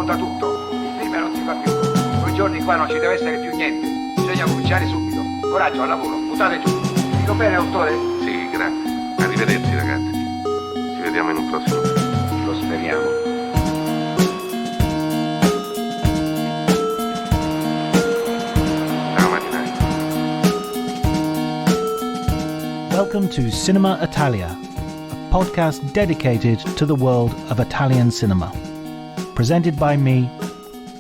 smonta tutto, il film non si fa più. Quei giorni qua non ci deve essere più niente, bisogna cominciare subito. Coraggio, al lavoro, buttate giù. Dico bene, autore? Sì, grazie. Arrivederci, ragazzi. Ci vediamo in un prossimo film. Lo speriamo. Ciao, marinai. Welcome to Cinema Italia, a podcast dedicated to the world of Italian cinema. Presented by me,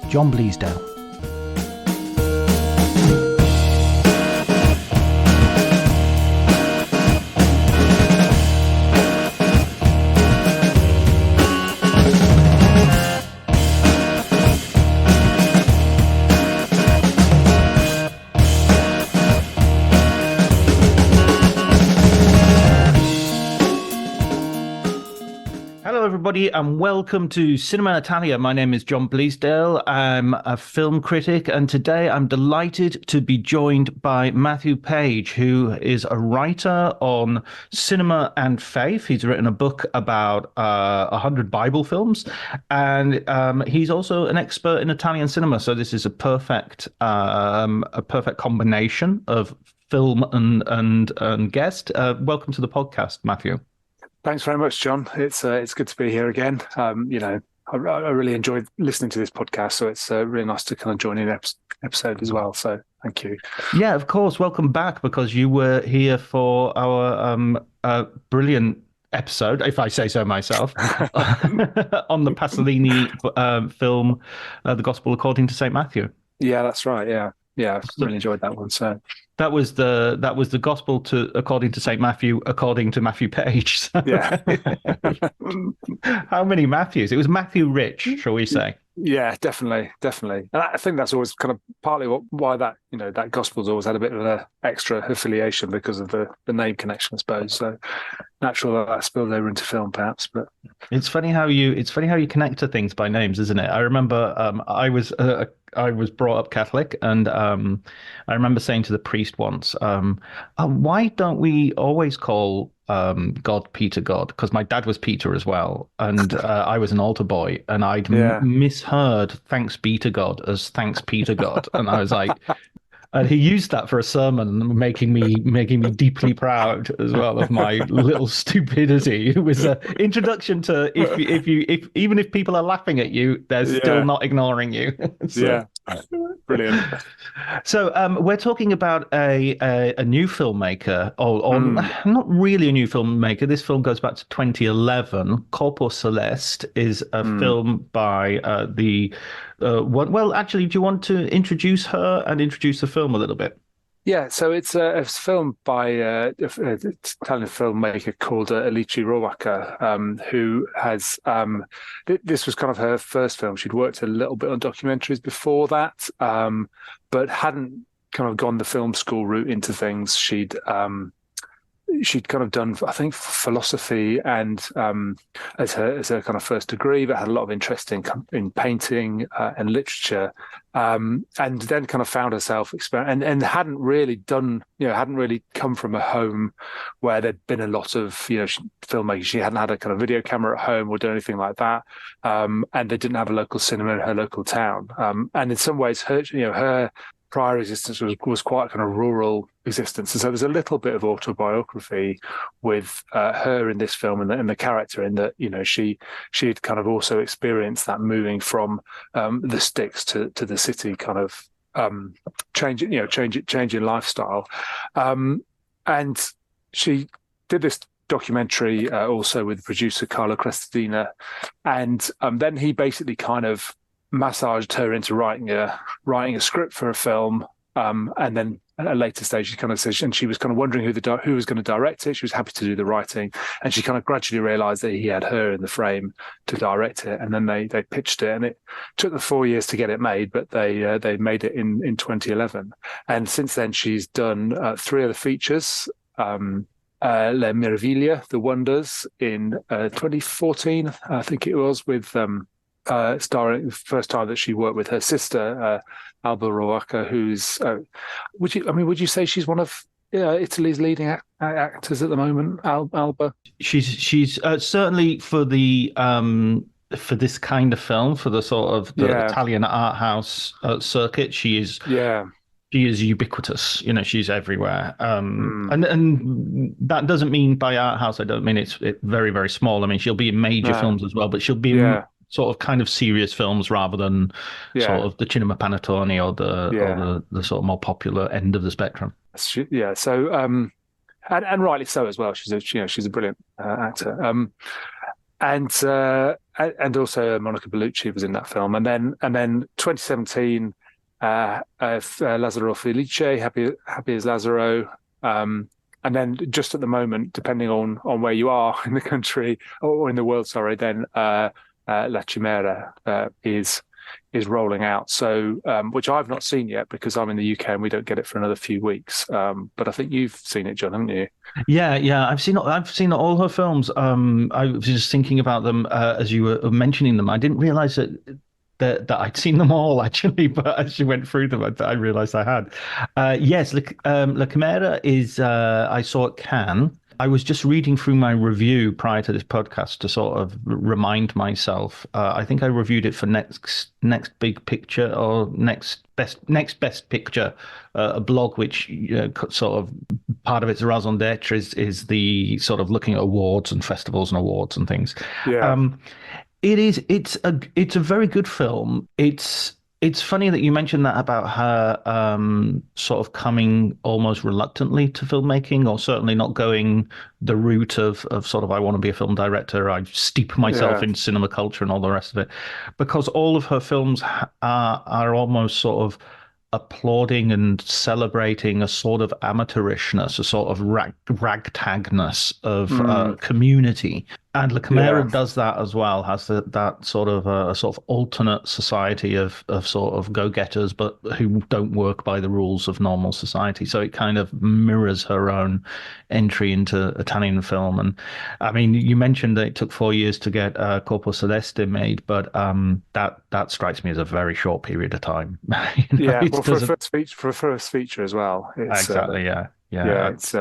John Bleasdale. Everybody, and welcome to Cinema Italia. My name is John Bleasdale. I'm a film critic, and today I'm delighted to be joined by Maathew Page, who is a writer on cinema and faith. He's written a book about 100 Bible films, and he's also an expert in Italian cinema. So this is a perfect combination of film and guest. Welcome to the podcast, Maathew. Thanks very much, John. It's good to be here again. I really enjoyed listening to this podcast, so it's really nice to kind of join in an episode as well. So thank you. Yeah, of course. Welcome back, because you were here for our brilliant episode, if I say so myself, on the Pasolini film, The Gospel According to St. Matthew. Yeah, that's right. Yeah, I really enjoyed that one. So. That was the gospel according to St. Matthew, according to Maathew Page. So. Yeah. How many Matthews? It was Matthew Rich, shall we say? Yeah, definitely. And I think that's always kind of partly why that gospel's always had a bit of an extra affiliation because of the name connection, I suppose. So natural that spilled over into film, perhaps. But it's funny how you connect to things by names, isn't it? I remember I was brought up Catholic, and I remember saying to the priest once, why don't we always call God Peter God? Because my dad was Peter as well, and I was an altar boy, and I'd misheard thanks be to God as thanks Peter God, and I was like, and he used that for a sermon, making me deeply proud as well of my little stupidity. It was an introduction to if even if people are laughing at you, they're still not ignoring you. So. Yeah, brilliant. So we're talking about a new filmmaker, or not really a new filmmaker. This film goes back to 2011. Corpo Celeste is a film by well, actually, do you want to introduce her and introduce the film a little bit? Yeah, so it's a film by an Italian filmmaker called Alice Rohrwacher, who has this was kind of her first film. She'd worked a little bit on documentaries before that, but hadn't kind of gone the film school route into things. She'd kind of done, I think, philosophy and as her kind of first degree, but had a lot of interest in painting and literature, and then kind of found herself and hadn't really come from a home where there'd been a lot of filmmaking. She hadn't had a kind of video camera at home or done anything like that, and they didn't have a local cinema in her local town. And in some ways, her prior existence was quite a kind of rural existence, and so there's a little bit of autobiography with her in this film and the character, in that she had kind of also experienced that moving from the sticks to the city, kind of changing lifestyle, and she did this documentary also with producer Carlo Crestodina, and then he basically kind of massaged her into writing a script for a film, and then at a later stage she kind of says, and she was kind of wondering who was going to direct it. She was happy to do the writing, and she kind of gradually realized that he had her in the frame to direct it, and then they pitched it, and it took them 4 years to get it made, but they made it in 2011, and since then she's done 3 other features. La Meraviglia, The Wonders, in 2014, I think it was, with starring, the first time that she worked with her sister, Alice Rohrwacher, who's would you say she's one of Italy's leading actors at the moment, Alba? She's certainly for the for this kind of film, for the sort of the Yeah, Italian art house circuit, yeah. she is ubiquitous. You know, she's everywhere. Mm, And that doesn't mean by art house, I don't mean it's very, very small. I mean, she'll be in major no, films as well, but she'll be in yeah, sort of kind of serious films rather than sort yeah, of the cinema panettone or yeah. the sort of more popular end of the spectrum. Yeah. So, and rightly so as well. She's a brilliant actor. And also Monica Bellucci was in that film, and then 2017, Lazzaro Felice, Happy as Lazzaro, and then just at the moment, depending on where you are in the country or in the world, sorry, then La Chimera is rolling out. So, which I've not seen yet because I'm in the UK and we don't get it for another few weeks. But I think you've seen it, John, haven't you? Yeah, yeah, I've seen all her films. I was just thinking about them as you were mentioning them. I didn't realize that I'd seen them all actually, but as you went through them, I realized I had. Yes, La Chimera is I saw at Cannes. I was just reading through my review prior to this podcast to sort of remind myself. I think I reviewed it for next big picture or next best picture, a blog which sort of part of its raison d'être is the sort of looking at awards and festivals and awards and things. Yeah, Um, it's a very good film. It's funny that you mentioned that about her sort of coming almost reluctantly to filmmaking, or certainly not going the route of sort of I want to be a film director. I steep myself yeah, in cinema culture and all the rest of it, because all of her films are almost sort of applauding and celebrating a sort of amateurishness, a sort of ragtagness of mm, community. And La Chimera yeah, does that as well, has that sort of a sort of alternate society of sort of go-getters, but who don't work by the rules of normal society. So it kind of mirrors her own entry into Italian film. And I mean, you mentioned that it took 4 years to get Corpo Celeste made, but that strikes me as a very short period of time. yeah. It Well, doesn't for a first feature as well, it's exactly, yeah, yeah, yeah. it's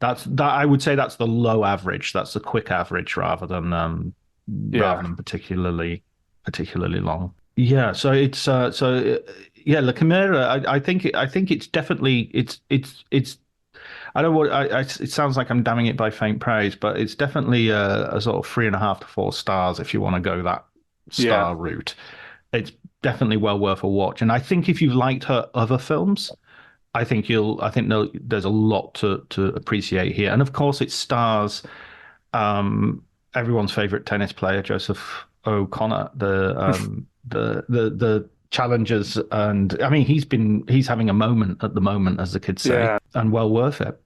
That I would say that's the low average. That's the quick average rather yeah, than particularly long. Yeah, so yeah, La Chimera. I think it's definitely it's. I don't know what it sounds like I'm damning it by faint praise, but it's definitely a sort of 3.5 to 4 stars if you want to go that yeah, star route. It's definitely well worth a watch, and I think if you've liked her other films. I think there's a lot to appreciate here, and of course it stars everyone's favorite tennis player, Joseph O'Connor, the challengers, and I mean he's having a moment at the moment, as the kids say, yeah, and well worth it.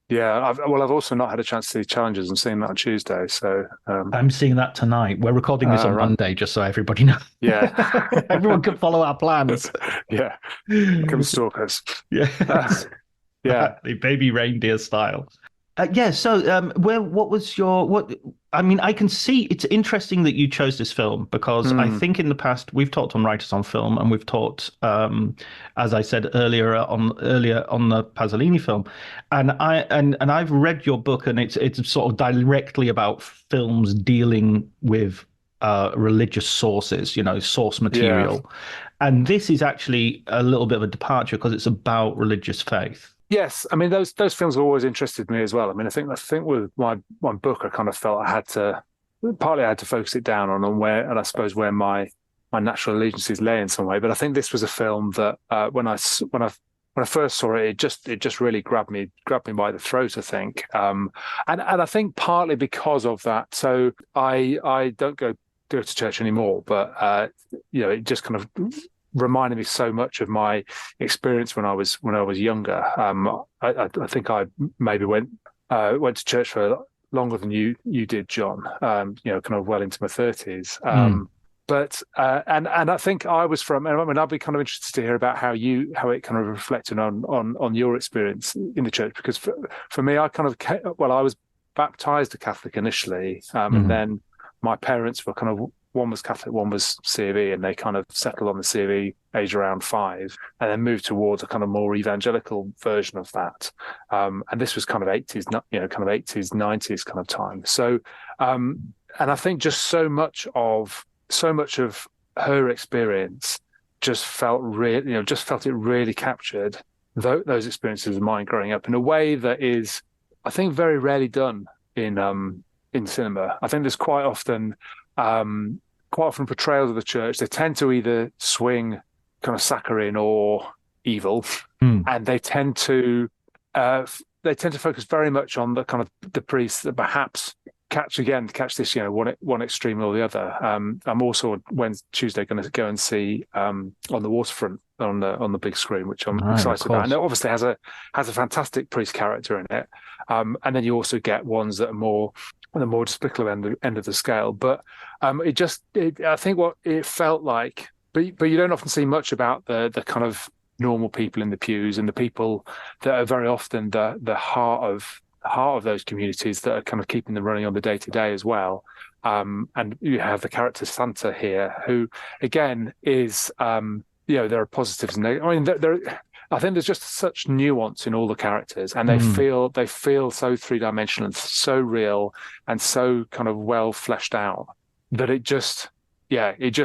yeah. I've also not had a chance to see Challenges. I'm seeing that on Tuesday. So, I'm seeing that tonight. We're recording this on right, Monday, just so everybody knows. yeah, Everyone can follow our plans. yeah. Become stalkers. Yes, Yeah. the baby reindeer style. Yeah, so what was your what? I mean, I can see it's interesting that you chose this film because I Mm, think in the past we've talked on Writers on Film and we've talked, as I said earlier on the Pasolini film, and I've read your book and it's sort of directly about films dealing with religious sources, source yeah. material, and this is actually a little bit of a departure because it's about religious faith. Yes, I mean those films have always interested me as well. I mean, I think with my book, I kind of felt I had to focus it down on where, and I suppose where my natural allegiances lay in some way. But I think this was a film that when I first saw it, it just really grabbed me by the throat. I think, and I think partly because of that. So I don't go to church anymore, but it just kind of reminded me so much of my experience when I was younger. I think I maybe went to church for longer than you did, John. Kind of well into my 30s. Mm. But and I think I was from. I mean, I'd be kind of interested to hear about how it kind of reflected on your experience in the church, because for me, I kind of I was baptized a Catholic initially, and Mm. then my parents were kind of, one was Catholic, one was C of E, and they kind of settled on the C of E age around 5, and then moved towards a kind of more evangelical version of that. And this was kind of 80s, kind of 80s, 90s kind of time. So I think just so much of her experience just felt it really captured those experiences of mine growing up in a way that is, I think, very rarely done in cinema. I think there's quite often portrayals of the church. They tend to either swing kind of saccharine or evil, and they tend to focus very much on the kind of the priests that perhaps catch this, one extreme or the other. I'm also Tuesday going to go and see On the Waterfront on the big screen, which I'm excited about. And it obviously has a fantastic priest character in it. And then you also get ones that are more on the more despicable end of the scale. But I think what it felt like, but you don't often see much about the kind of normal people in the pews and the people that are very often the heart of those communities that are kind of keeping them running on the day to day as well. And you have the character Santa here, who again is, there are positives and I think there's just such nuance in all the characters, and they feel so three-dimensional and so real and so kind of well fleshed out that it just kind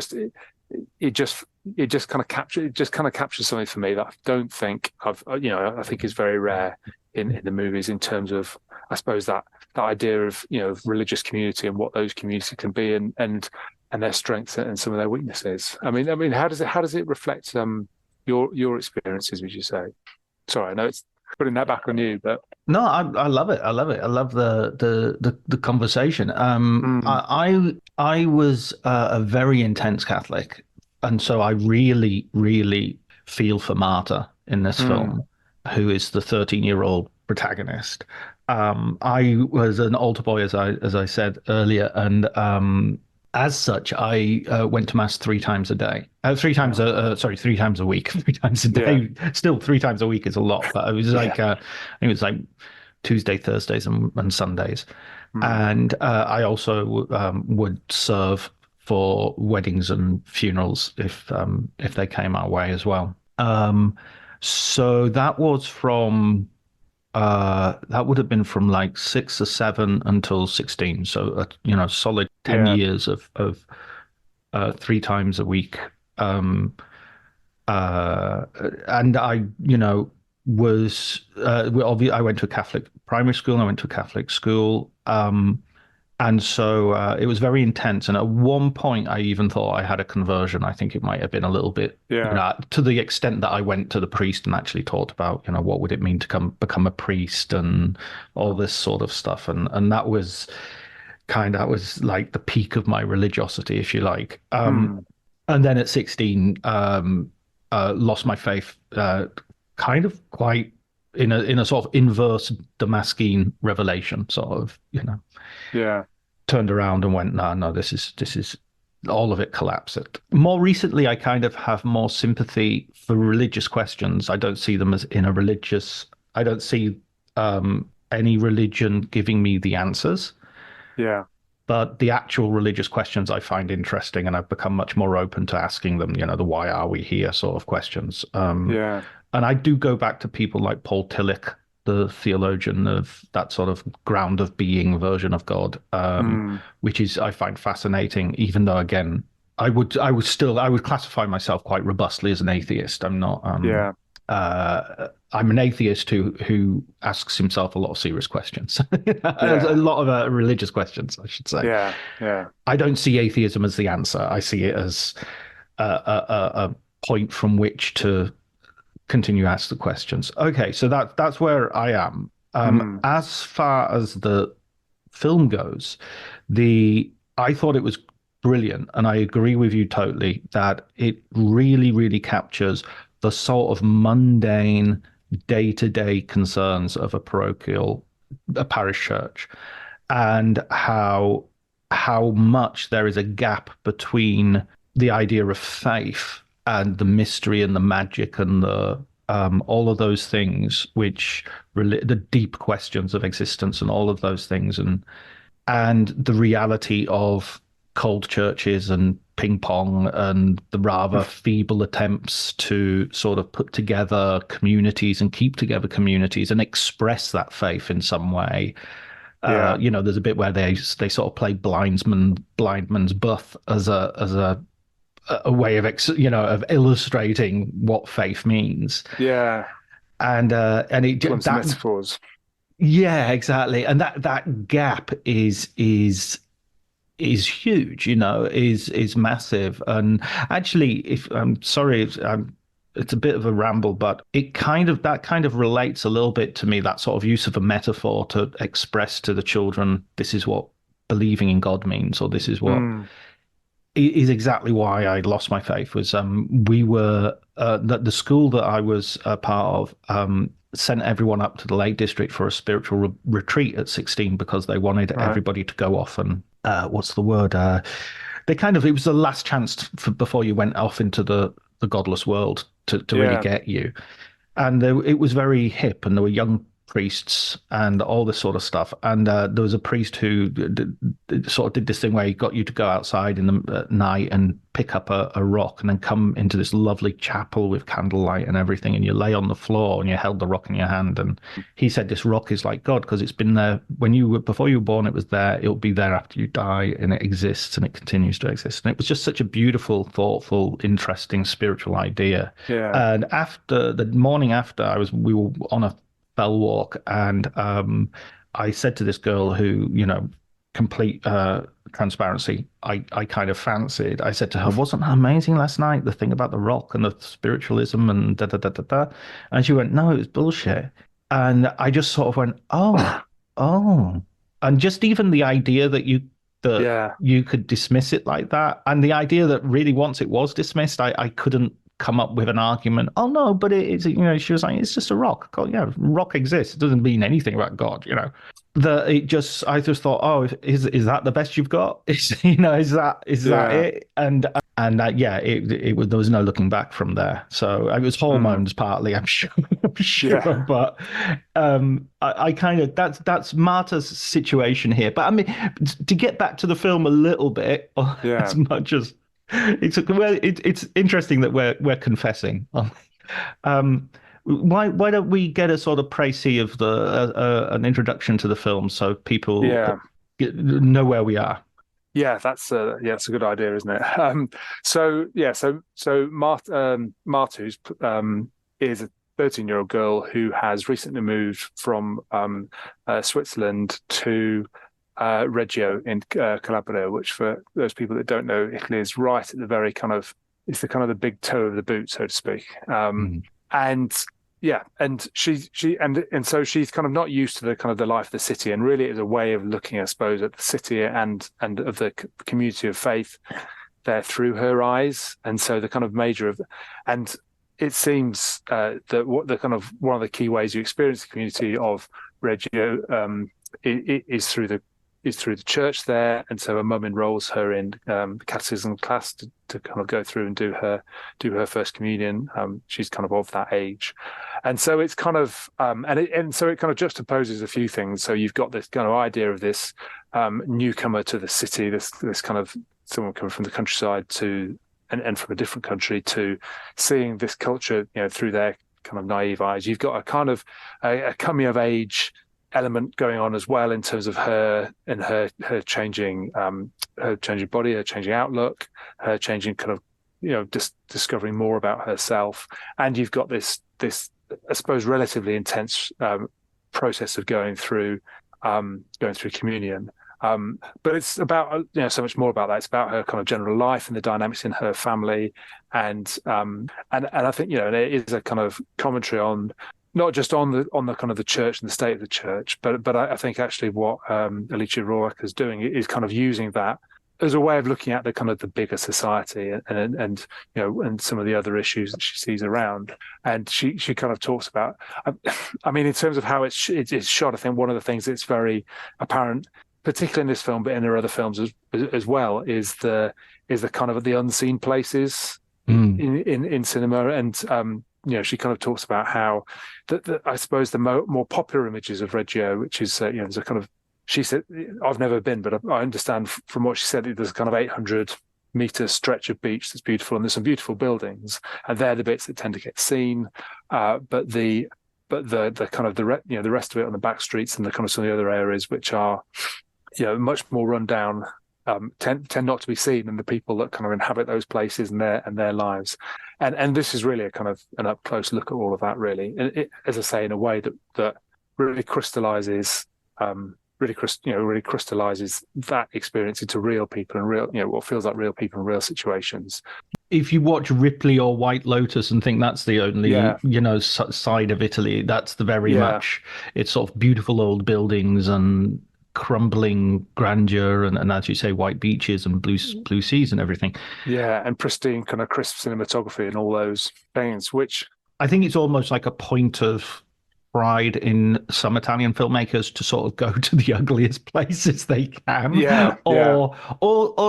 of captures something for me that I don't think I think is very rare in the movies, in terms of, I suppose, that idea of religious community and what those communities can be, and their strengths and some of their weaknesses. I mean, how does it reflect your experiences, would you say? Sorry, I know it's putting that back on you, but no, I love it. I love the conversation. I was a very intense Catholic, and so I really, really feel for Marta in this film, who is the 13-year-old protagonist. I was an altar boy, as I said earlier, and as such, I went to mass 3 times a day. 3 times a week. 3 times a day. Yeah. Still, 3 times a week is a lot, but it was like I think it was like Tuesday, Thursdays, and Sundays. And I also would serve for weddings and funerals if they came our way as well. So that was from that would have been from like 6 or 7 until 16. So solid 10 years of 3 times a week. And I was I went to a Catholic primary school and I went to a Catholic school. And so it was very intense. And at one point, I even thought I had a conversion. I think it might have been a little bit, to the extent that I went to the priest and actually talked about, what would it mean to become a priest and all this sort of stuff. And that was like the peak of my religiosity, if you like. And then at 16, lost my faith, kind of quite in a sort of inverse Damascene revelation, sort of, turned around and went, no, this is all of it collapsed. More recently, I kind of have more sympathy for religious questions. I don't see them as I don't see any religion giving me the answers. Yeah. But the actual religious questions I find interesting, and I've become much more open to asking them, the why are we here sort of questions. And I do go back to people like Paul Tillich, the theologian of that sort of ground of being version of God, which is, I find fascinating, even though, again, I would classify myself quite robustly as an atheist. I'm not, I'm an atheist who asks himself a lot of serious questions, a lot of religious questions, I should say. Yeah. I don't see atheism as the answer. I see it as a point from which to continue to ask the questions. Okay, so that's where I am. As far as the film goes, I thought it was brilliant, and I agree with you totally that it really, really captures the sort of mundane, day-to-day concerns of a parish church, and how much there is a gap between the idea of faith and the mystery and the magic and the all of those things, which the deep questions of existence and all of those things, and the reality of cold churches and ping pong and the rather feeble attempts to sort of put together communities and keep together communities and express that faith in some way. Yeah. There's a bit where they sort of play blindman's buff as a way of of illustrating what faith means. Yeah. And Clumsy metaphors. yeah, exactly. And that gap is huge, is massive. And actually, if I'm sorry, it's a bit of a ramble, but that kind of relates a little bit to me, that sort of use of a metaphor to express to the children, this is what believing in God means, or this is what is exactly why I lost my faith. Was we were the school that I was a part of sent everyone up to the Lake District for a spiritual retreat at 16 because they wanted everybody to go off and what's the word? It was the last chance before you went off into the godless world to really get you. And it was very hip, and there were young priests and all this sort of stuff. And there was a priest who sort of did this thing where he got you to go outside in the night and pick up a rock and then come into this lovely chapel with candlelight and everything. And you lay on the floor and you held the rock in your hand. And he said this rock is like God because it's been there before you were born. It was there. It'll be there after you die, and it exists and it continues to exist. And it was just such a beautiful, thoughtful, interesting spiritual idea. Yeah. And after the morning after, we were on a fell walk, and I said to this girl who, complete transparency, I kind of fancied. I said to her, "Wasn't that amazing last night? The thing about the rock and the spiritualism and da da da da da." And she went, "No, it was bullshit." And I just sort of went, "Oh, oh," and just even the idea that you could dismiss it like that, and the idea that really once it was dismissed, I couldn't come up with an argument. Oh no, but it's she was like, it's just a rock. God, yeah, rock exists. It doesn't mean anything about God. I just thought, oh, is that the best you've got? Is that it? And it was, there was no looking back from there. So it was hormones partly, I'm sure. But I kind of that's Marta's situation here. But I mean, to get back to the film a little bit, as much as it's interesting that we're confessing. Why don't we get a sort of précis of an introduction to the film so people know where we are? Yeah, that's a good idea, isn't it? So Maathew is a 13-year-old girl who has recently moved from Switzerland to Reggio in Calabria, which for those people that don't know, Italy is right at the very it's the big toe of the boot, so to speak. And so she's kind of not used to the life of the city, and really is a way of looking, I suppose, at the city and of the community of faith there through her eyes. And so the kind of and it seems that one of the key ways you experience the community of Reggio is through the church there. And so her mum enrolls her in catechism class to kind of go through and do her first communion. She's kind of that age, and so it's kind of so it kind of juxtaposes a few things. So you've got this kind of idea of this newcomer to the city, this kind of someone coming from the countryside and from a different country, to seeing this culture through their kind of naive eyes. You've got a kind of a coming of age element going on as well, in terms of her and her changing body, her changing outlook, her changing kind of discovering more about herself. And you've got this I suppose relatively intense process of going through communion. But it's about so much more about that. It's about her kind of general life and the dynamics in her family, and I think it is a kind of commentary on not just on the kind of the church and the state of the church, but I think actually what Alice Rohrwacher is doing is kind of using that as a way of looking at the kind of the bigger society and some of the other issues that she sees around. And she kind of talks about, I mean, in terms of how it's shot, I think one of the things that's very apparent, particularly in this film, but in her other films as well, is the kind of the unseen places in cinema. And she kind of talks about how I suppose the more popular images of Reggio, which is there's a kind of, she said, I've never been, but I understand from what she said, there's a kind of 800-meter stretch of beach that's beautiful, and there's some beautiful buildings, and they're the bits that tend to get seen. But the but the kind of the rest of it on the back streets and the kind of some of the other areas which are much more run down, tend not to be seen, and the people that kind of inhabit those places and their lives, and this is really a kind of an up close look at all of that, really, and it, as I say, in a way that really crystallizes really crystallizes that experience into real people and real, what feels like real people in real situations. If you watch Ripley or White Lotus and think that's the only, side of Italy, that's the very much, it's sort of beautiful old buildings and crumbling grandeur and as you say, white beaches and blue seas and everything. Yeah, and pristine kind of crisp cinematography and all those things, which I think it's almost like a point of pride in some Italian filmmakers to sort of go to the ugliest places they can, or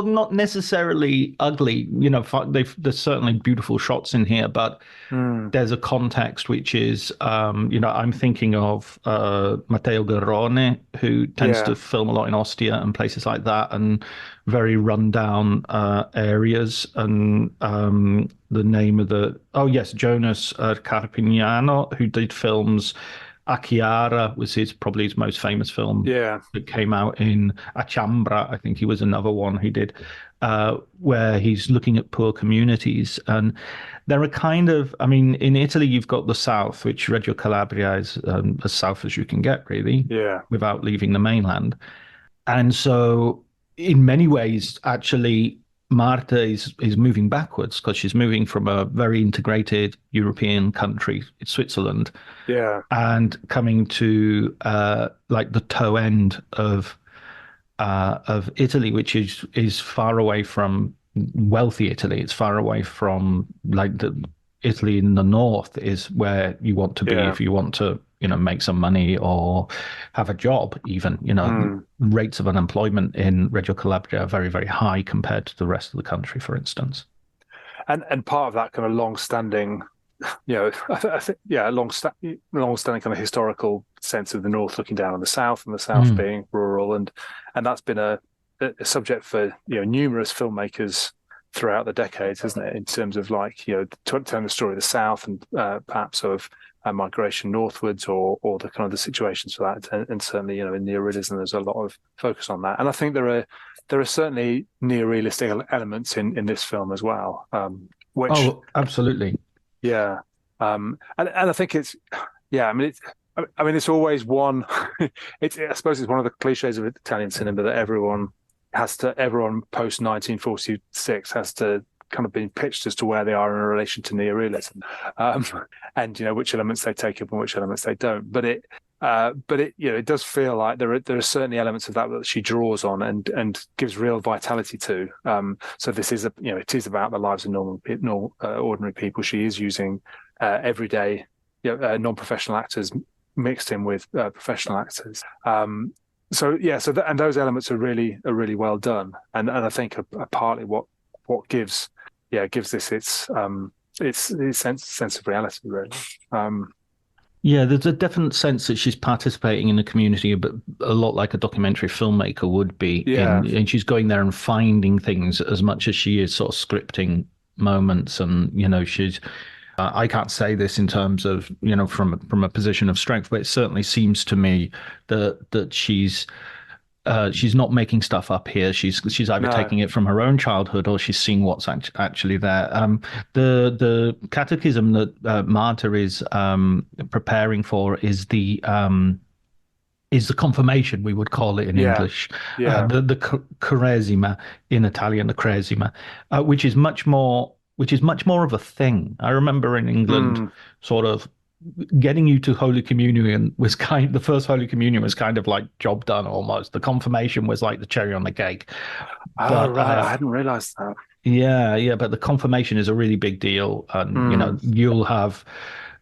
not necessarily ugly. There's certainly beautiful shots in here, but there's a context which is, I'm thinking of Matteo Garrone, who tends to film a lot in Ostia and places like that, and very rundown areas. And the name of Jonas Carpignano, who did films. A Chiara was probably his most famous film. Yeah, that came out in Chambra. I think he was another one who did, where he's looking at poor communities. And there are kind of, in Italy, you've got the south, which Reggio Calabria is as south as you can get, really, without leaving the mainland. And so, in many ways, actually, Marta is moving backwards because she's moving from a very integrated European country, Switzerland, and coming to like the toe end of Italy, which is far away from wealthy Italy. It's far away from like the Italy in the north is where you want to be if you want to, make some money or have a job even, rates of unemployment in Reggio Calabria are very, very high compared to the rest of the country, for instance. And part of that kind of long-standing, long-standing kind of historical sense of the north looking down on the south and the south being rural. And that's been a subject for, numerous filmmakers throughout the decades, hasn't it? In terms of like, telling the story of the south and perhaps of migration northwards or the kind of the situations for that, and certainly in neorealism there's a lot of focus on that, and I think there are certainly neorealistic elements in this film as well, which absolutely, and I think it's it's always one I suppose it's one of the cliches of Italian cinema that everyone post 1946 has to kind of been pitched as to where they are in relation to neorealism, and which elements they take up and which elements they don't. But it does feel like there are certainly elements of that she draws on and gives real vitality to. So this is it is about the lives of normal ordinary people. She is using everyday non-professional actors mixed in with professional actors. And those elements are really well done, and I think are partly what gives this its sense of reality, really. There's a definite sense that she's participating in the community, but a lot like a documentary filmmaker would be. And she's going there and finding things as much as she is sort of scripting moments. And she's I can't say this in terms of from a position of strength, but it certainly seems to me that she's not making stuff up here. She's either taking it from her own childhood or she's seeing what's actually there. The catechism that Marta is preparing for is the confirmation, we would call it in English. The Quaresima in Italian, the Quaresima, which is much more of a thing. I remember in England, sort of getting you to Holy Communion was the first Holy Communion was kind of like job done almost. The confirmation was like the cherry on the cake. Right. I hadn't realized that. Yeah, but the confirmation is a really big deal. And, you'll have,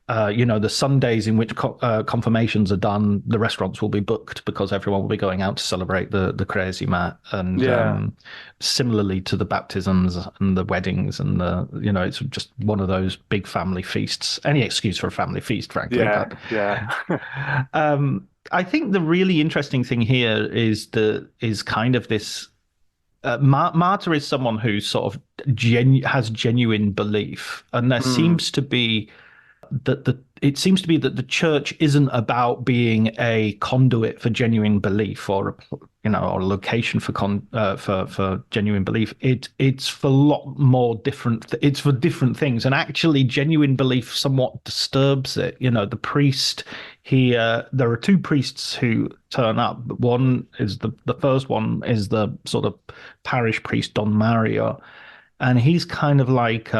the Sundays in which confirmations are done, the restaurants will be booked because everyone will be going out to celebrate the Quaresima. And similarly to the baptisms and the weddings and it's just one of those big family feasts. Any excuse for a family feast, frankly. I think the really interesting thing here is kind of this. Marta is someone who sort of has genuine belief, and there seems to be that it seems to be that the church isn't about being a conduit for genuine belief, or or a location for for genuine belief. It's for a lot more different. It's for different things, and actually, genuine belief somewhat disturbs it. The priest here. There are two priests who turn up. One is the first one is the sort of parish priest Don Mario, and he's kind of like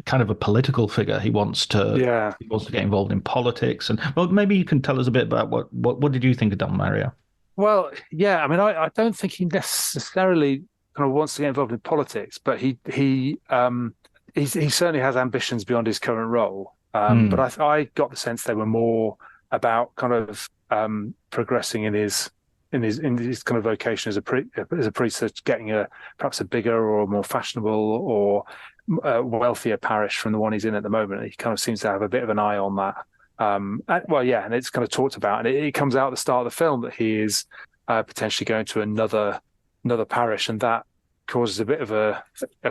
kind of a political figure. He wants to get involved in politics. And well, maybe you can tell us a bit about what did you think of Don Mario? Well, yeah, I mean, I don't think he necessarily kind of wants to get involved in politics, but he certainly has ambitions beyond his current role. But I got the sense they were more about kind of progressing in his kind of vocation as a priest, that's getting perhaps a bigger or more fashionable or wealthier parish from the one he's in at the moment. He kind of seems to have a bit of an eye on that. And it's kind of talked about, and it comes out at the start of the film that he is potentially going to another parish, and that causes a bit of a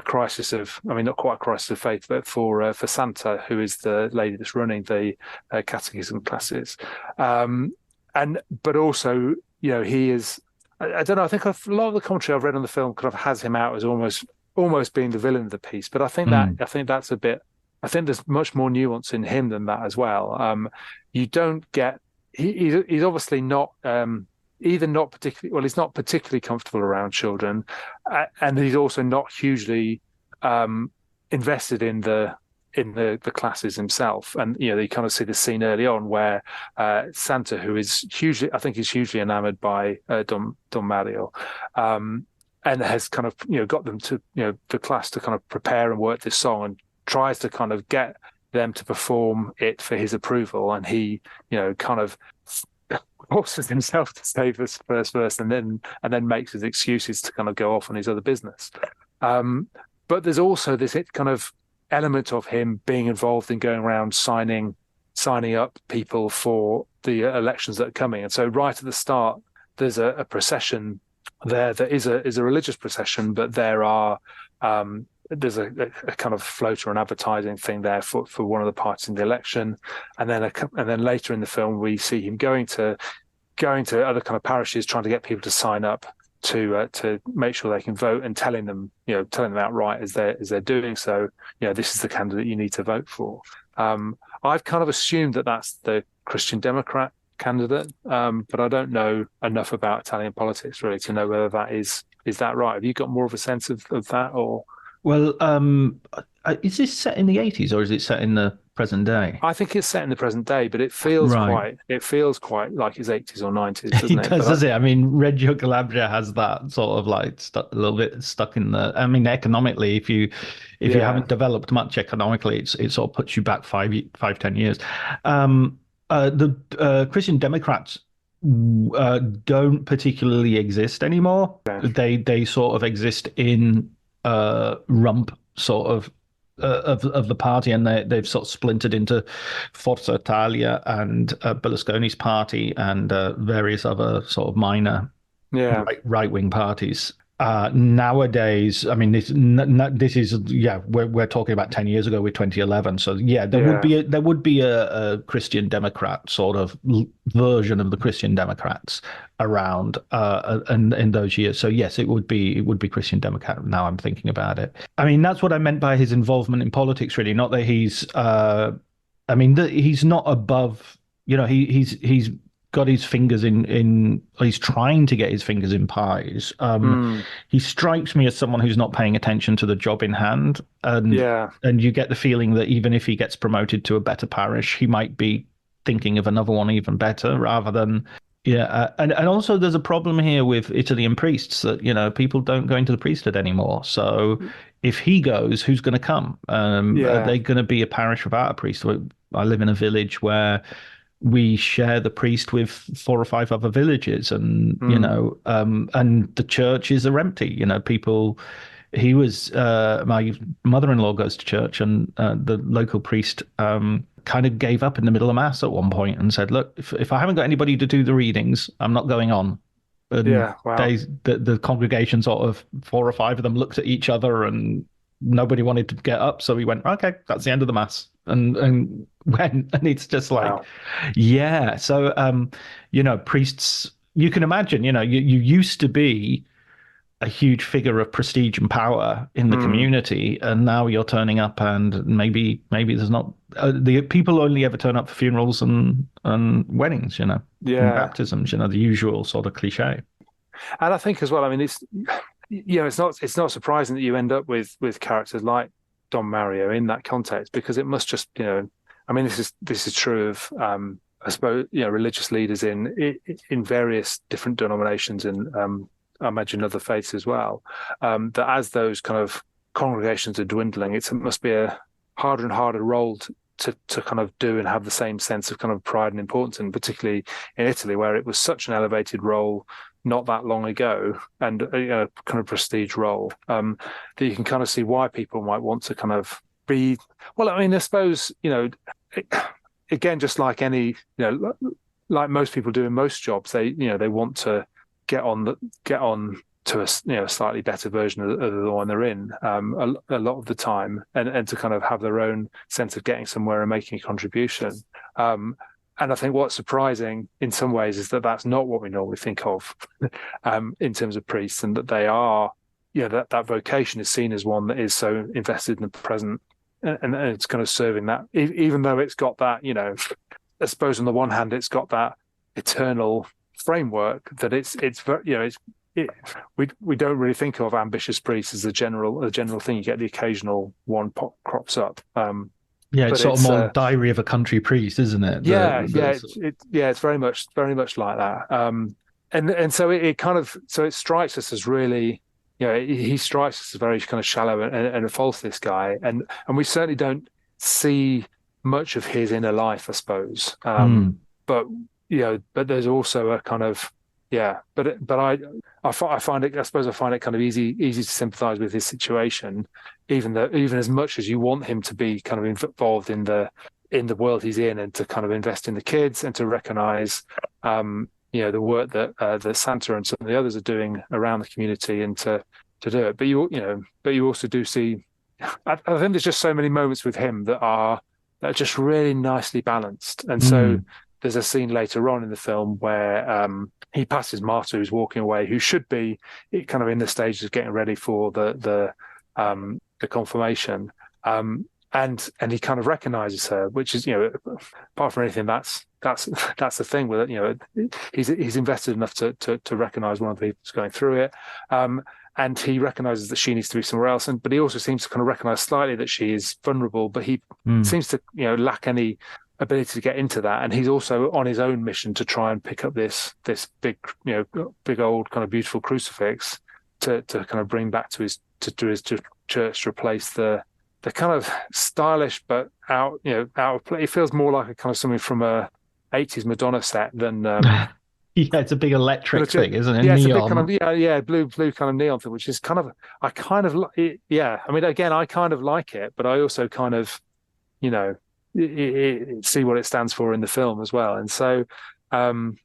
crisis of, I mean, not quite a crisis of faith, but for Santa, who is the lady that's running the catechism classes, but also, he is. I don't know. I think a lot of the commentary I've read on the film kind of has him out as almost being the villain of the piece, but I think that's a bit. I think there's much more nuance in him than that as well. You don't get. He's obviously not either not particularly well. He's not particularly comfortable around children, and he's also not hugely invested in the classes himself. And you kind of see the scene early on where Santa, who is hugely enamored by Don Mario, and has kind of got them to the class to kind of prepare and work this song, and tries to kind of get them to perform it for his approval, and he kind of forces himself to say this first verse, and then makes his excuses to kind of go off on his other business. But there's also this kind of element of him being involved in going around signing up people for the elections that are coming. And so right at the start, there's a procession there that is a religious procession, but there are there's a kind of float or an advertising thing there for one of the parties in the election, and then later in the film we see him going to other kind of parishes, trying to get people to sign up to make sure they can vote, and telling them outright as they're doing so, this is the candidate you need to vote for. I've kind of assumed that that's the Christian Democrat candidate, but I don't know enough about Italian politics really to know whether that is that right. Have you got more of a sense of that, or? Well, is this set in the 80s or is it set in the present day? I think it's set in the present day, but it feels quite like it's 80s or 90s, doesn't it? Does it? I mean, Reggio Calabria has that sort of like a little bit stuck in the. I mean, economically, if you haven't developed much economically, it sort of puts you back 10 years. The Christian Democrats don't particularly exist anymore. Yeah. They sort of exist in rump sort of the party, and they've sort of splintered into Forza Italia and Berlusconi's party and various other sort of minor right-wing parties. Nowadays, I mean, this is we're talking about 10 years ago with 2011. So there would be a Christian Democrat sort of version of the Christian Democrats around and in those years. So yes, it would be Christian Democrat. Now I'm thinking about it. I mean, that's what I meant by his involvement in politics. Really, not that he's. He's not above. He's got his fingers in he's trying to get his fingers in pies. He strikes me as someone who's not paying attention to the job in hand, and you get the feeling that even if he gets promoted to a better parish, he might be thinking of another one even better rather than and also there's a problem here with Italian priests that people don't go into the priesthood anymore. So if he goes, who's going to come? Are they going to be a parish without a priest? I live in a village where we share the priest with 4 or 5 other villages, and and the churches are empty. He was my mother-in-law goes to church, and the local priest kind of gave up in the middle of mass at one point and said, "Look, if I haven't got anybody to do the readings, I'm not going on." And the congregation, sort of 4 or 5 of them, looked at each other and nobody wanted to get up, so he went, okay, that's the end of the mass, and went, and it's just like, Wow. yeah. So priests, you can imagine, you used to be a huge figure of prestige and power in the Mm. community, and now you're turning up, and maybe there's not the people only ever turn up for funerals and weddings, and Yeah. baptisms, the usual sort of cliche. And I think as well, I mean, it's not surprising that you end up with characters like Don Mario in that context, because it must just, I mean, this is true of I suppose, religious leaders in various different denominations, and I imagine other faiths as well, that as those kind of congregations are dwindling, it must be a harder and harder role to kind of do and have the same sense of kind of pride and importance, and particularly in Italy, where it was such an elevated role not that long ago, and a kind of prestige role, that you can kind of see why people might want to kind of be. Well, I mean, I suppose, again, just like any, like most people do in most jobs, they want to get on to a slightly better version of the one they're in, a lot of the time, and to kind of have their own sense of getting somewhere and making a contribution. And I think what's surprising in some ways is that that's not what we normally think of in terms of priests, and that they are, that vocation is seen as one that is so invested in the present, and it's kind of serving that, even though it's got that, I suppose on the one hand, it's got that eternal framework that we don't really think of ambitious priests as a general thing. You get the occasional one crops up. Yeah, it's But sort of it's more Diary of a Country Priest, isn't it? it's very much like that. And so it strikes us as really, he strikes us as very kind of shallow and false, this guy, and we certainly don't see much of his inner life, I suppose. But there's also a kind of, but I find it, I suppose I find it kind of easy to sympathize with his situation, even as much as you want him to be kind of involved in the world he's in, and to kind of invest in the kids, and to recognize the work that Santa and some of the others are doing around the community, and to do it. But you also do see, I think there's just so many moments with him that are just really nicely balanced. And so there's a scene later on in the film where he passes Marta, who's walking away, who should be kind of in the stages of getting ready for the confirmation, and he kind of recognizes her, which is, apart from anything, that's the thing with it. He's invested enough to recognize one of the people who's going through it, and he recognizes that she needs to be somewhere else, but he also seems to kind of recognize slightly that she is vulnerable, but he seems to lack any ability to get into that, and he's also on his own mission to try and pick up this big old kind of beautiful crucifix to kind of bring back to his church, to replace the kind of stylish but out of place. It feels more like a kind of something from a 80s Madonna set than Yeah, it's a big electric thing, isn't it? Yeah, it's Neon. a big kind of blue kind of neon thing, which is kind of, I kind of like. Yeah, I mean, again, I kind of like it, but I also kind of see what it stands for in the film as well. And so I mean,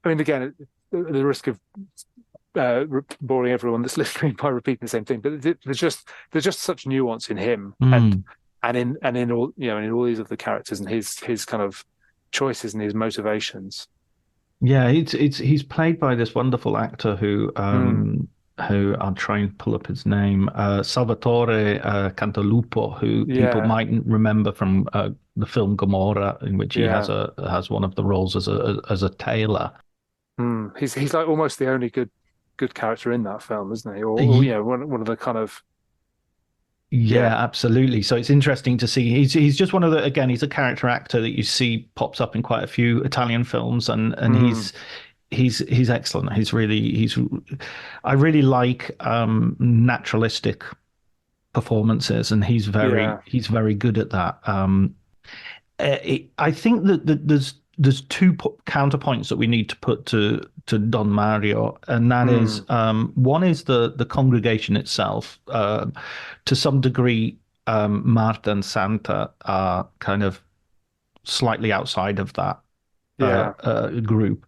again, the risk of boring everyone that's listening by repeating the same thing, but there's just such nuance in him, and in all in all these other characters, and his kind of choices and his motivations. Yeah, he's played by this wonderful actor who I'll try and pull up his name, Salvatore Cantalupo, who people might remember from the film Gomorrah, in which he has one of the roles as a tailor. He's like almost the only good character in that film, isn't he? Or one of the kind of. Yeah, absolutely. So it's interesting to see. He's just one of the, again, he's a character actor that you see pops up in quite a few Italian films, and he's excellent. I really like naturalistic performances, and he's very good at that. I think that there's two counterpoints that we need to put to Don Mario, and that is one is the congregation itself. To some degree, Marta and Santa are kind of slightly outside of that group,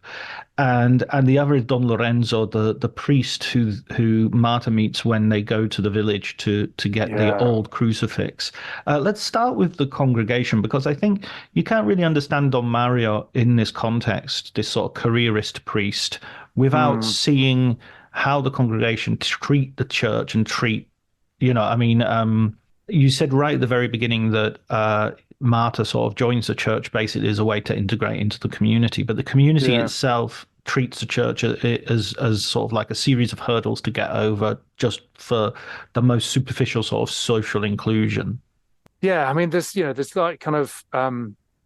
and the other is Don Lorenzo, the priest who Marta meets when they go to the village to get the old crucifix. Let's start with the congregation, because I think you can't really understand Don Mario in this context, this sort of careerist priest, without seeing how the congregation treat the church and treat, I mean, you said right at the very beginning that Marta sort of joins the church basically as a way to integrate into the community, but the community itself treats the church as sort of like a series of hurdles to get over, just for the most superficial sort of social inclusion. Yeah, I mean, there's like kind of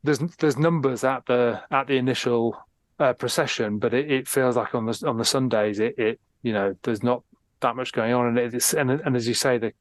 there's numbers at the initial procession, but it feels like on the Sundays it there's not that much going on, and as you say,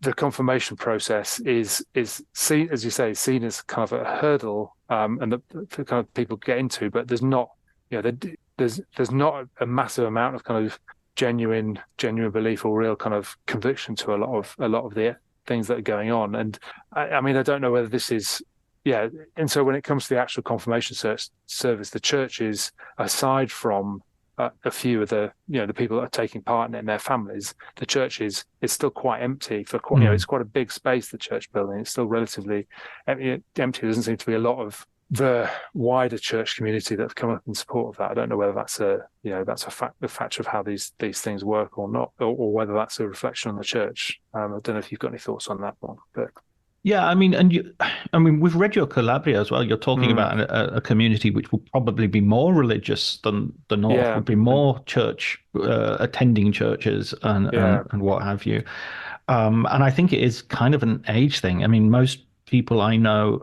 the confirmation process is seen, as you say, seen as kind of a hurdle, and the kind of people get into, but there's not, there's not a massive amount of kind of genuine belief or real kind of conviction to a lot of the things that are going on. And I mean, I don't know whether this is, and so when it comes to the actual confirmation service, the church is, aside from a few of the the people that are taking part in it and their families, the church is still quite empty for quite, it's quite a big space, the church building. It's still relatively empty. There doesn't seem to be a lot of the wider church community that have come up in support of that. I don't know whether that's a factor of how these things work or not, or whether that's a reflection on the church. I don't know if you've got any thoughts on that one, but. Yeah, I mean, we've read your Calabria as well. You're talking about a community which will probably be more religious than the North, would be more church, attending churches and what have you. And I think it is kind of an age thing. I mean, most people I know,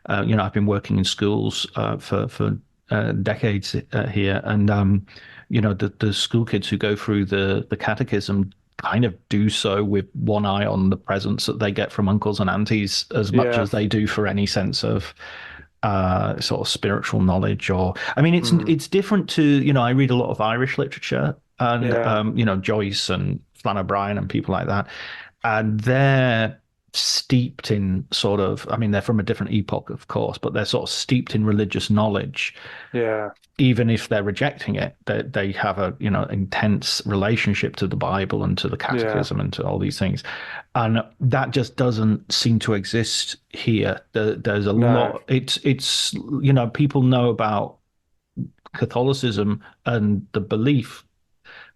I've been working in schools for decades here, and the school kids who go through the catechism kind of do so with one eye on the presents that they get from uncles and aunties as much as they do for any sense of sort of spiritual knowledge. Or, I mean, it's different to, I read a lot of Irish literature and, Joyce and Flann O'Brien and people like that. And they're steeped in sort of, I mean, they're from a different epoch, of course, but they're sort of steeped in religious knowledge. Yeah. Even if they're rejecting it, they have a intense relationship to the Bible and to the catechism and to all these things, and that just doesn't seem to exist here. There's a lot. It's people know about Catholicism and the belief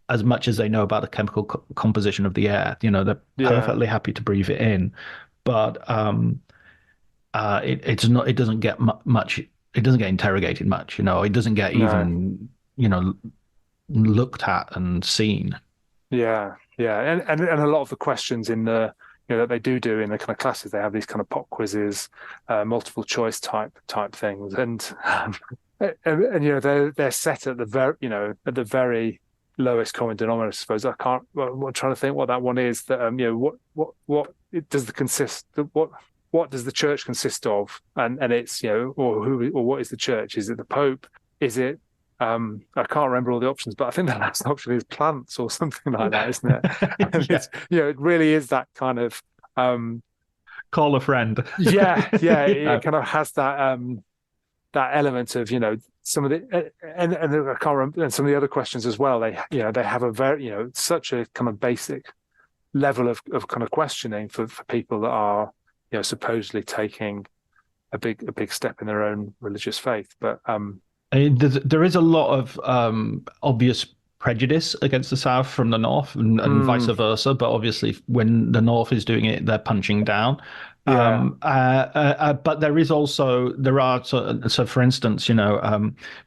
as much as they know about the chemical composition of the air. They're perfectly happy to breathe it in, but it's not. It doesn't get much. It doesn't get interrogated much, It doesn't get even, looked at and seen. Yeah. And a lot of the questions in the, that they do in the kind of classes, they have these kind of pop quizzes, multiple choice type things, and they're set at the very lowest common denominator, I suppose. I'm trying to think what that one is. That what does what does the church consist of? And it's, or what is the church? Is it the Pope? Is it, I can't remember all the options, but I think the last option is plants or something like that, isn't it? It really is that kind of... call a friend. It kind of has that that element of, some of the, and I can't remember, and some of the other questions as well, they have a very, such a kind of basic level of kind of questioning for people that are, supposedly taking a big step in their own religious faith. But there is a lot of obvious prejudice against the South from the North, and vice versa. But obviously, when the North is doing it, they're punching down. But there are so for instance,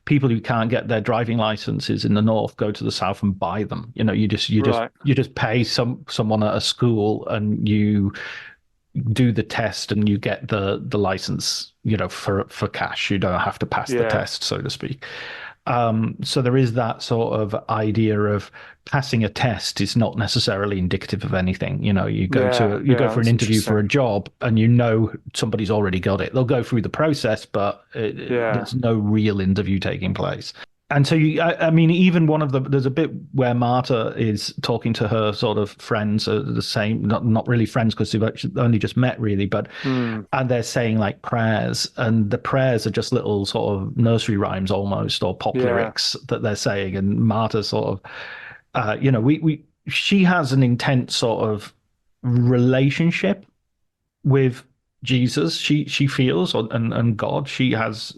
people who can't get their driving licenses in the North go to the South and buy them. You just pay someone at a school and you do the test and you get the license, for cash. You don't have to pass the test, so to speak. So there is that sort of idea of passing a test is not necessarily indicative of anything. You go go for an interview for a job and somebody's already got it. They'll go through the process, but there's no real interview taking place. And so I mean, even there's a bit where Marta is talking to her sort of friends, the same, not really friends because they've only just met really, but and they're saying like prayers, and the prayers are just little sort of nursery rhymes almost, or pop Yeah, lyrics that they're saying, and Marta sort of, she has an intense sort of relationship with Jesus. She feels and God. She has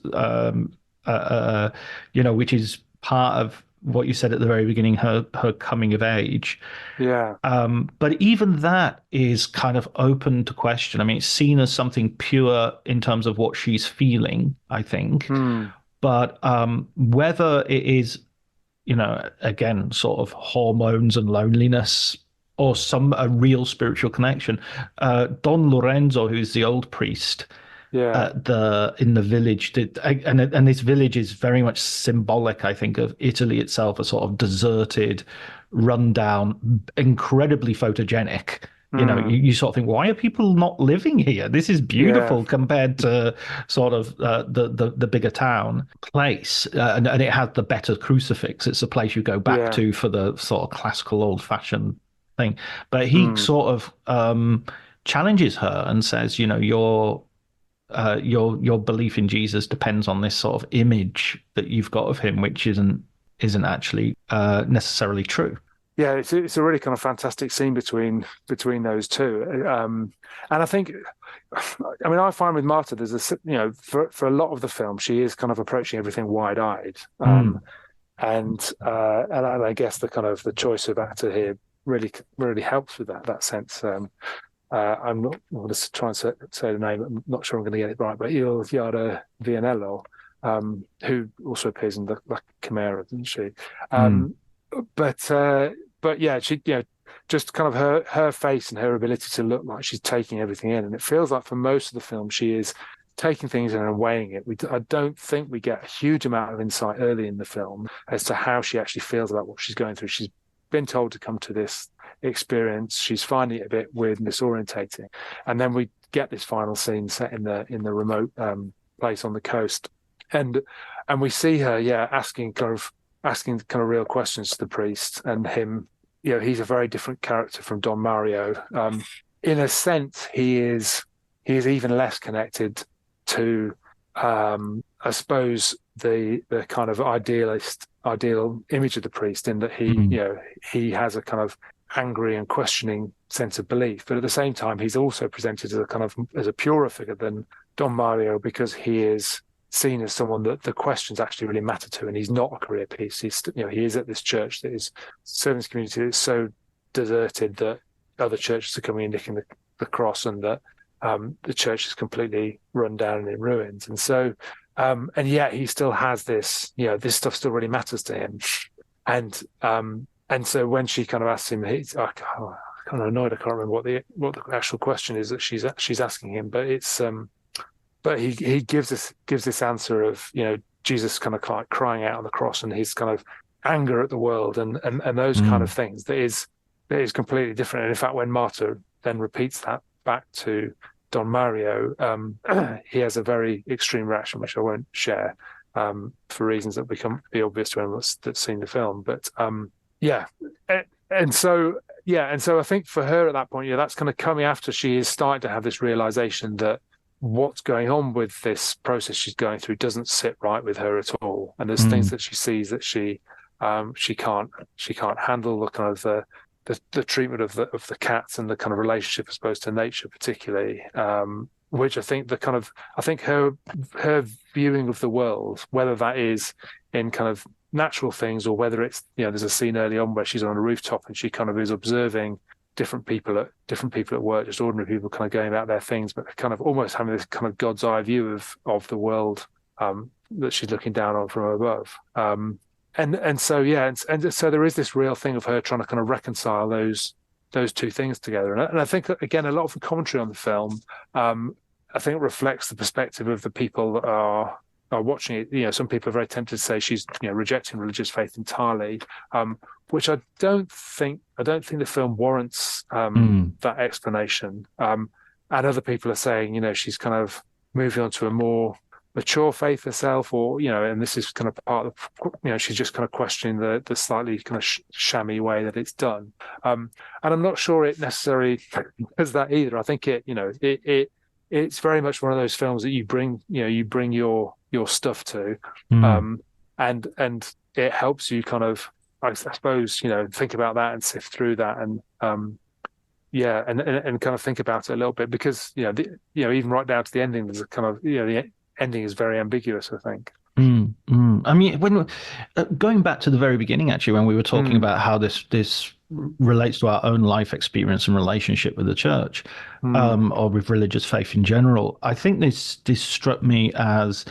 which is part of what you said at the very beginning, her coming of age. yeah, But even that is kind of open to question. I mean, it's seen as something pure in terms of what she's feeling, I think. But whether it is, again, sort of hormones and loneliness or a real spiritual connection. Don Lorenzo, who's the old priest, yeah, in the village and this village is very much symbolic, I think, of Italy itself, a sort of deserted, rundown, incredibly photogenic. You sort of think, why are people not living here? This is yeah, beautiful compared to sort of the bigger town place, and it has the better crucifix. It's a place you go back yeah. to for the sort of classical, old-fashioned thing. But he Mm. sort of challenges her and says, your belief in Jesus depends on this sort of image that you've got of him, which isn't actually necessarily true. Yeah, it's a really kind of fantastic scene between those two, and I think, I mean, I find with Marta, there's for a lot of the film, she is kind of approaching everything wide-eyed, Mm, and I guess the kind of the choice of actor here really helps with that sense. I'm not going to try and say the name. I'm not sure I'm going to get it right, but Yara Vianello, who also appears in the Chimera, doesn't she? mm, Um, but yeah, she just kind of her face and her ability to look like she's taking everything in, and it feels like for most of the film she is taking things in and weighing it. I don't think we get a huge amount of insight early in the film as to how she actually feels about what she's going through. She's been told to come to this experience. She's finding it a bit weird and disorientating, and then we get this final scene set in the remote place on the coast, and we see her, asking kind of real questions to the priest, and him. He's a very different character from Don Mario. In a sense, he is even less connected to, I suppose, the kind of ideal image of the priest, in that mm, he has a kind of angry and questioning sense of belief, but at the same time he's also presented as a purer figure than Don Mario, because he is seen as someone that the questions actually really matter to, and he's not a career piece. He is at this church that is serving this community that's so deserted that other churches are coming and nicking the cross, and that the church is completely run down and in ruins. And so, and yet he still has this, this stuff still really matters to him. And so when she kind of asks him, he's kind of annoyed. I can't remember what the actual question is that she's asking him, but it's but he gives this answer of, Jesus kind of like crying out on the cross, and his kind of anger at the world, and those kind of mm, things that is completely different. And in fact, when Marta then repeats that back to Don Mario, he has a very extreme reaction, which I won't share for reasons that be obvious to anyone that's seen the film. But yeah, and so I think for her at that point, that's kind of coming after she is starting to have this realization that what's going on with this process she's going through doesn't sit right with her at all, and there's things mm, that she sees that she can't handle, the kind of the treatment of the cats and the kind of relationship, I suppose, to nature particularly, which I think her viewing of the world, whether that is in kind of natural things or whether it's, there's a scene early on where she's on a rooftop and she kind of is observing different people at work, just ordinary people kind of going about their things, but kind of almost having this kind of God's eye view of the world that she's looking down on from above. And so so there is this real thing of her trying to kind of reconcile those two things together. And I think, again, a lot of the commentary on the film, I think, reflects the perspective of the people that are watching it. Some people are very tempted to say she's rejecting religious faith entirely, which I don't think the film warrants mm, that explanation. And other people are saying she's kind of moving on to a more mature faith herself, or and this is kind of part of she's just kind of questioning the slightly kind of shammy way that it's done. And I'm not sure it necessarily does that either. I think it's very much one of those films that you bring your stuff to, and it helps you kind of, I suppose, think about that and sift through that, and and kind of think about it a little bit, because even right down to the ending, there's a kind of the ending is very ambiguous, I think. I mean, when going back to the very beginning, actually, when we were talking about how this relates to our own life experience and relationship with the church, or with religious faith in general, I think this struck me as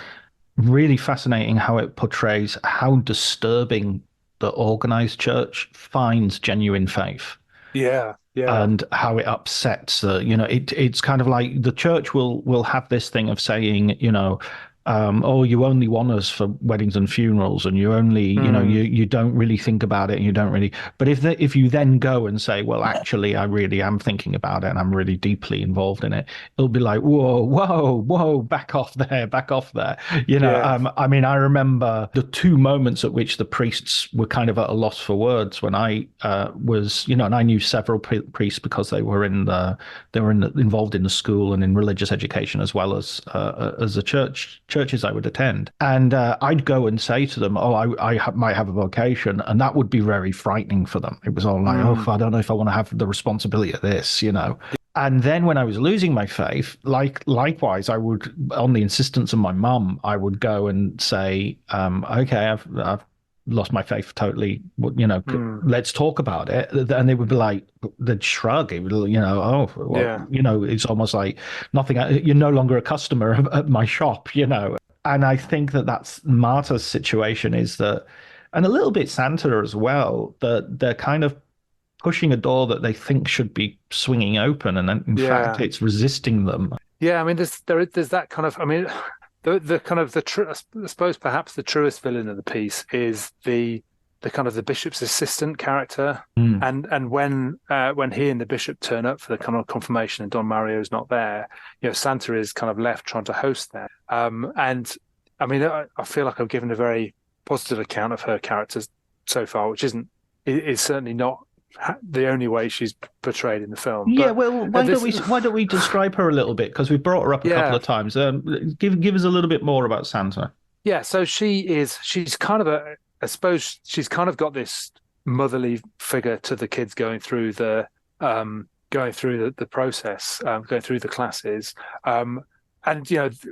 really fascinating, how it portrays how disturbing the organized church finds genuine faith. Yeah. And how it upsets it's kind of like the church will have this thing of saying, oh, you only want us for weddings and funerals, and you only, you don't really think about it, and you don't really. But if you then go and say, well, actually, I really am thinking about it, and I'm really deeply involved in it, it'll be like, whoa, back off there. I mean, I remember the two moments at which the priests were kind of at a loss for words when I was, and I knew several priests because they were involved in the school and in religious education, as well as a churches I would attend, and I'd go and say to them, oh, I might have a vocation, and that would be very frightening for them. It was all like, oh, I don't know if I want to have the responsibility of this, And then when I was losing my faith, likewise, I would, on the insistence of my mum, I would go and say, okay, I've lost my faith totally, let's talk about it. And they would be like, they'd shrug. It would, it's almost like nothing, you're no longer a customer at my shop, And I think that's Marta's situation, is that, and a little bit Santa as well, that they're kind of pushing a door that they think should be swinging open, and in fact it's resisting them. Yeah, I mean, there's that kind of, I mean, the kind of I suppose perhaps the truest villain of the piece is the kind of the bishop's assistant character, and when he and the bishop turn up for the kind of confirmation and Don Mario's not there, Santa is kind of left trying to host there. And I mean, I feel like I've given a very positive account of her character so far, which is certainly not the only way she's portrayed in the film. Yeah, well, why don't we describe her a little bit, because we brought her up a couple of times. Give us a little bit more about Santa. Yeah, so she's kind of I suppose she's kind of got this motherly figure to the kids going through the process, going through the classes. And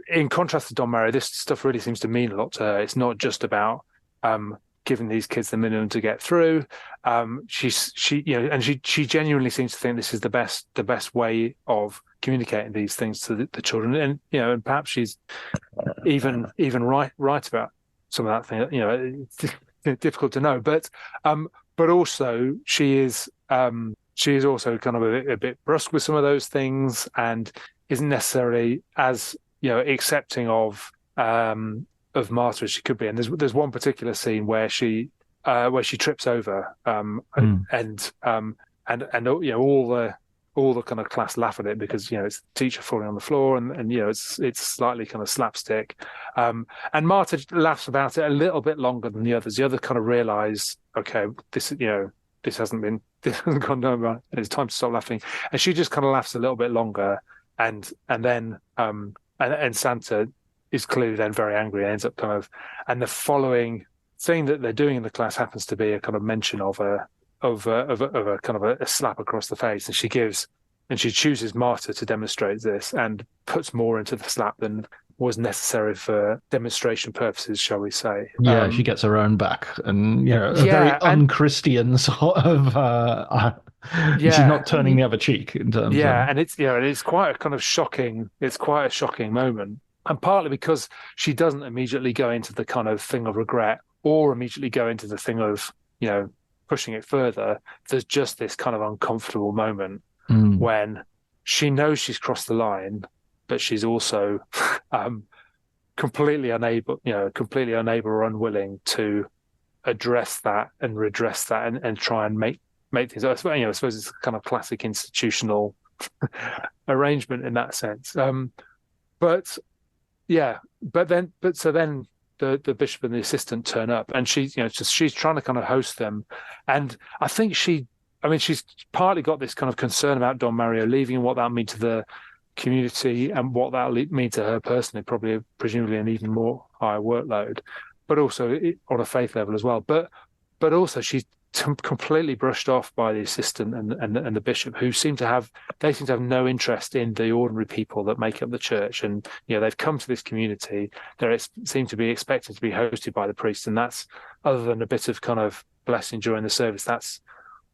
in contrast to Don Mario, this stuff really seems to mean a lot to her. It's not just about giving these kids the minimum to get through. She genuinely seems to think this is the best way of communicating these things to the children, and and perhaps she's even right about some of that thing. It's difficult to know, but also she is also kind of a bit brusque with some of those things, and isn't necessarily as accepting of Marta as she could be. And there's one particular scene where she trips over, and all the kind of class laugh at it, because it's the teacher falling on the floor, and it's slightly kind of slapstick, and Marta laughs about it a little bit longer than the others. The others kind of realise, okay, this hasn't gone down right, and it's time to stop laughing, and she just kind of laughs a little bit longer, and then Santa is clearly then very angry and ends up kind of, and the following thing that they're doing in the class happens to be a kind of mention of a kind of a slap across the face, and she chooses Marta to demonstrate this, and puts more into the slap than was necessary for demonstration purposes, shall we say. Yeah, she gets her own back, and a very unchristian sort of she's not turning the other cheek in terms of... and it's quite a kind of shocking, moment. And partly because she doesn't immediately go into the kind of thing of regret, or immediately go into the thing of, pushing it further. There's just this kind of uncomfortable moment when she knows she's crossed the line, but she's also completely unable or unwilling to address that and redress that, and try and make things. I suppose it's a kind of classic institutional arrangement in that sense. But so then the bishop and the assistant turn up, and she's trying to kind of host them, and I think she's partly got this kind of concern about Don Mario leaving and what that means to the community and what that'll mean to her personally, presumably an even more higher workload, but also on a faith level as well. But also she's completely brushed off by the assistant and the bishop, who seem to have no interest in the ordinary people that make up the church. And they've come to this community, they seem to be expected to be hosted by the priest, and that's, other than a bit of kind of blessing during the service, that's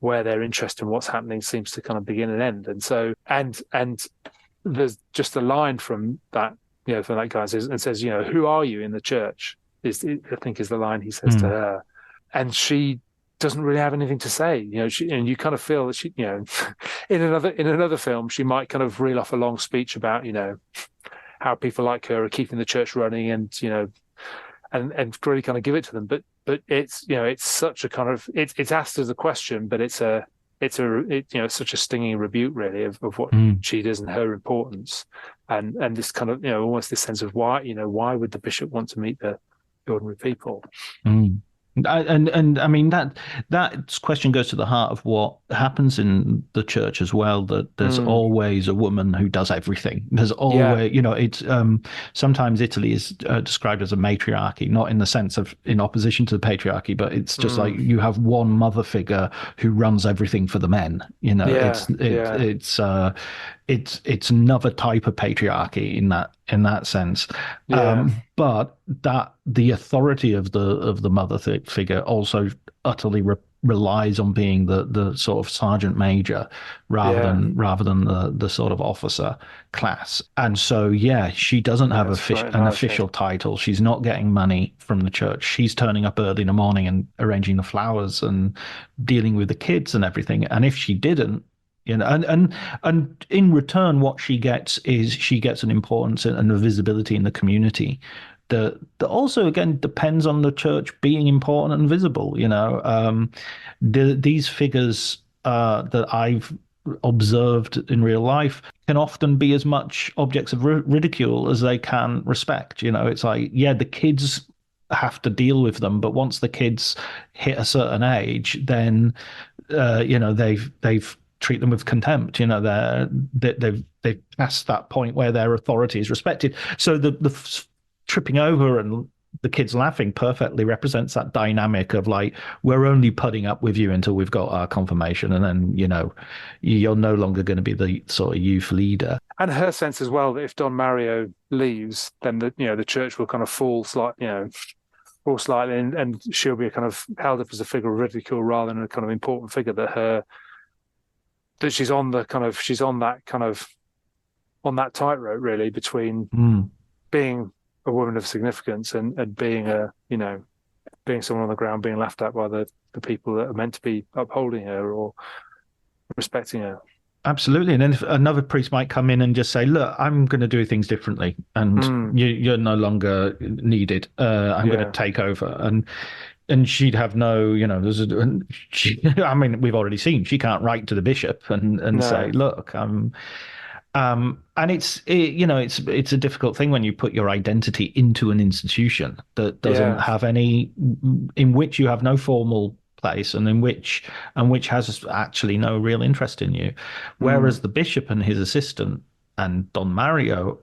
where their interest in what's happening seems to kind of begin and end. And so and there's just a line from that from that guy says, who are you in the church, I think is the line he says to her, and she doesn't really have anything to say, and you kind of feel that she, in another film, she might kind of reel off a long speech about, how people like her are keeping the church running, and and really kind of give it to them. But it's it's such a kind of it's asked as a question, but it's such a stinging rebuke really of what she does and her importance, and this kind of almost this sense of why would the bishop want to meet the ordinary people. And I mean that question goes to the heart of what happens in the church as well, that there's always a woman who does everything. There's always it's sometimes Italy is described as a matriarchy, not in the sense of in opposition to the patriarchy, but it's just like you have one mother figure who runs everything for the men. It's another type of patriarchy in that sense. But that the authority of the mother figure also utterly relies on being the sort of sergeant major rather than the sort of officer class. And so she doesn't have an official title. She's not getting money from the church. She's turning up early in the morning and arranging the flowers and dealing with the kids and everything. And if she didn't, and in return, what she gets an importance and a visibility in the community that also again depends on the church being important and visible. These figures that I've observed in real life can often be as much objects of ridicule as they can respect. It's like, the kids have to deal with them, but once the kids hit a certain age, then they've treat them with contempt. They've passed that point where their authority is respected. So the tripping over and the kids laughing perfectly represents that dynamic of like, we're only putting up with you until we've got our confirmation, and then you're no longer going to be the sort of youth leader. And her sense as well that if Don Mario leaves, then the church will kind of fall slightly, and she'll be kind of held up as a figure of ridicule rather than a kind of important figure, that she's on that tightrope really between being a woman of significance and being being someone on the ground being laughed at by the people that are meant to be upholding her or respecting her. Absolutely. And then if another priest might come in and just say, look, I'm going to do things differently, and you're no longer needed. I'm going to take over. And she'd have no, we've already seen she can't write to the bishop and say, look, and it's a difficult thing when you put your identity into an institution that doesn't have any, in which you have no formal place, and in which has actually no real interest in you. Whereas the bishop and his assistant and Don Mario,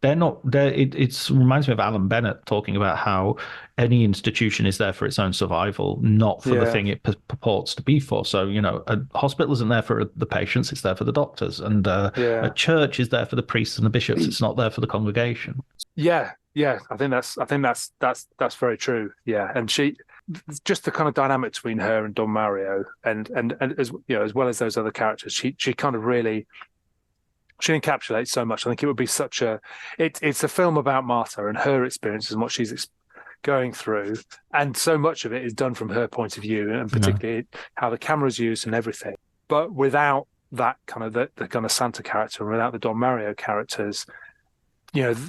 it reminds me of Alan Bennett talking about how any institution is there for its own survival, not for the thing it purports to be for. So, a hospital isn't there for the patients, it's there for the doctors. And a church is there for the priests and the bishops. It's not there for the congregation. Yeah. I think that's very true. Yeah. And she, just the kind of dynamic between her and Don Mario and as well as those other characters, she kind of really, she encapsulates so much. I think it would be it's a film about Marta and her experiences and what she's going through, and so much of it is done from her point of view, and particularly how the camera's used and everything. But without that kind of the kind of Santa character, and without the Don Mario characters,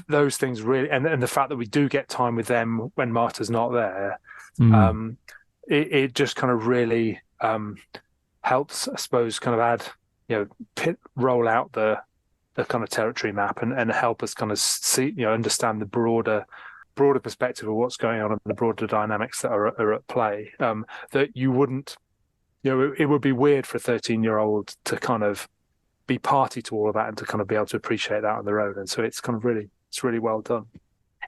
those things really, and the fact that we do get time with them when Marta's not there, it just kind of really helps, I suppose, kind of add, roll out the kind of territory map and help us kind of see, understand the broader perspective of what's going on and the broader dynamics that are at play. That you wouldn't, it would be weird for a 13-year-old to kind of be party to all of that and to kind of be able to appreciate that on their own. And so it's kind of it's really well done.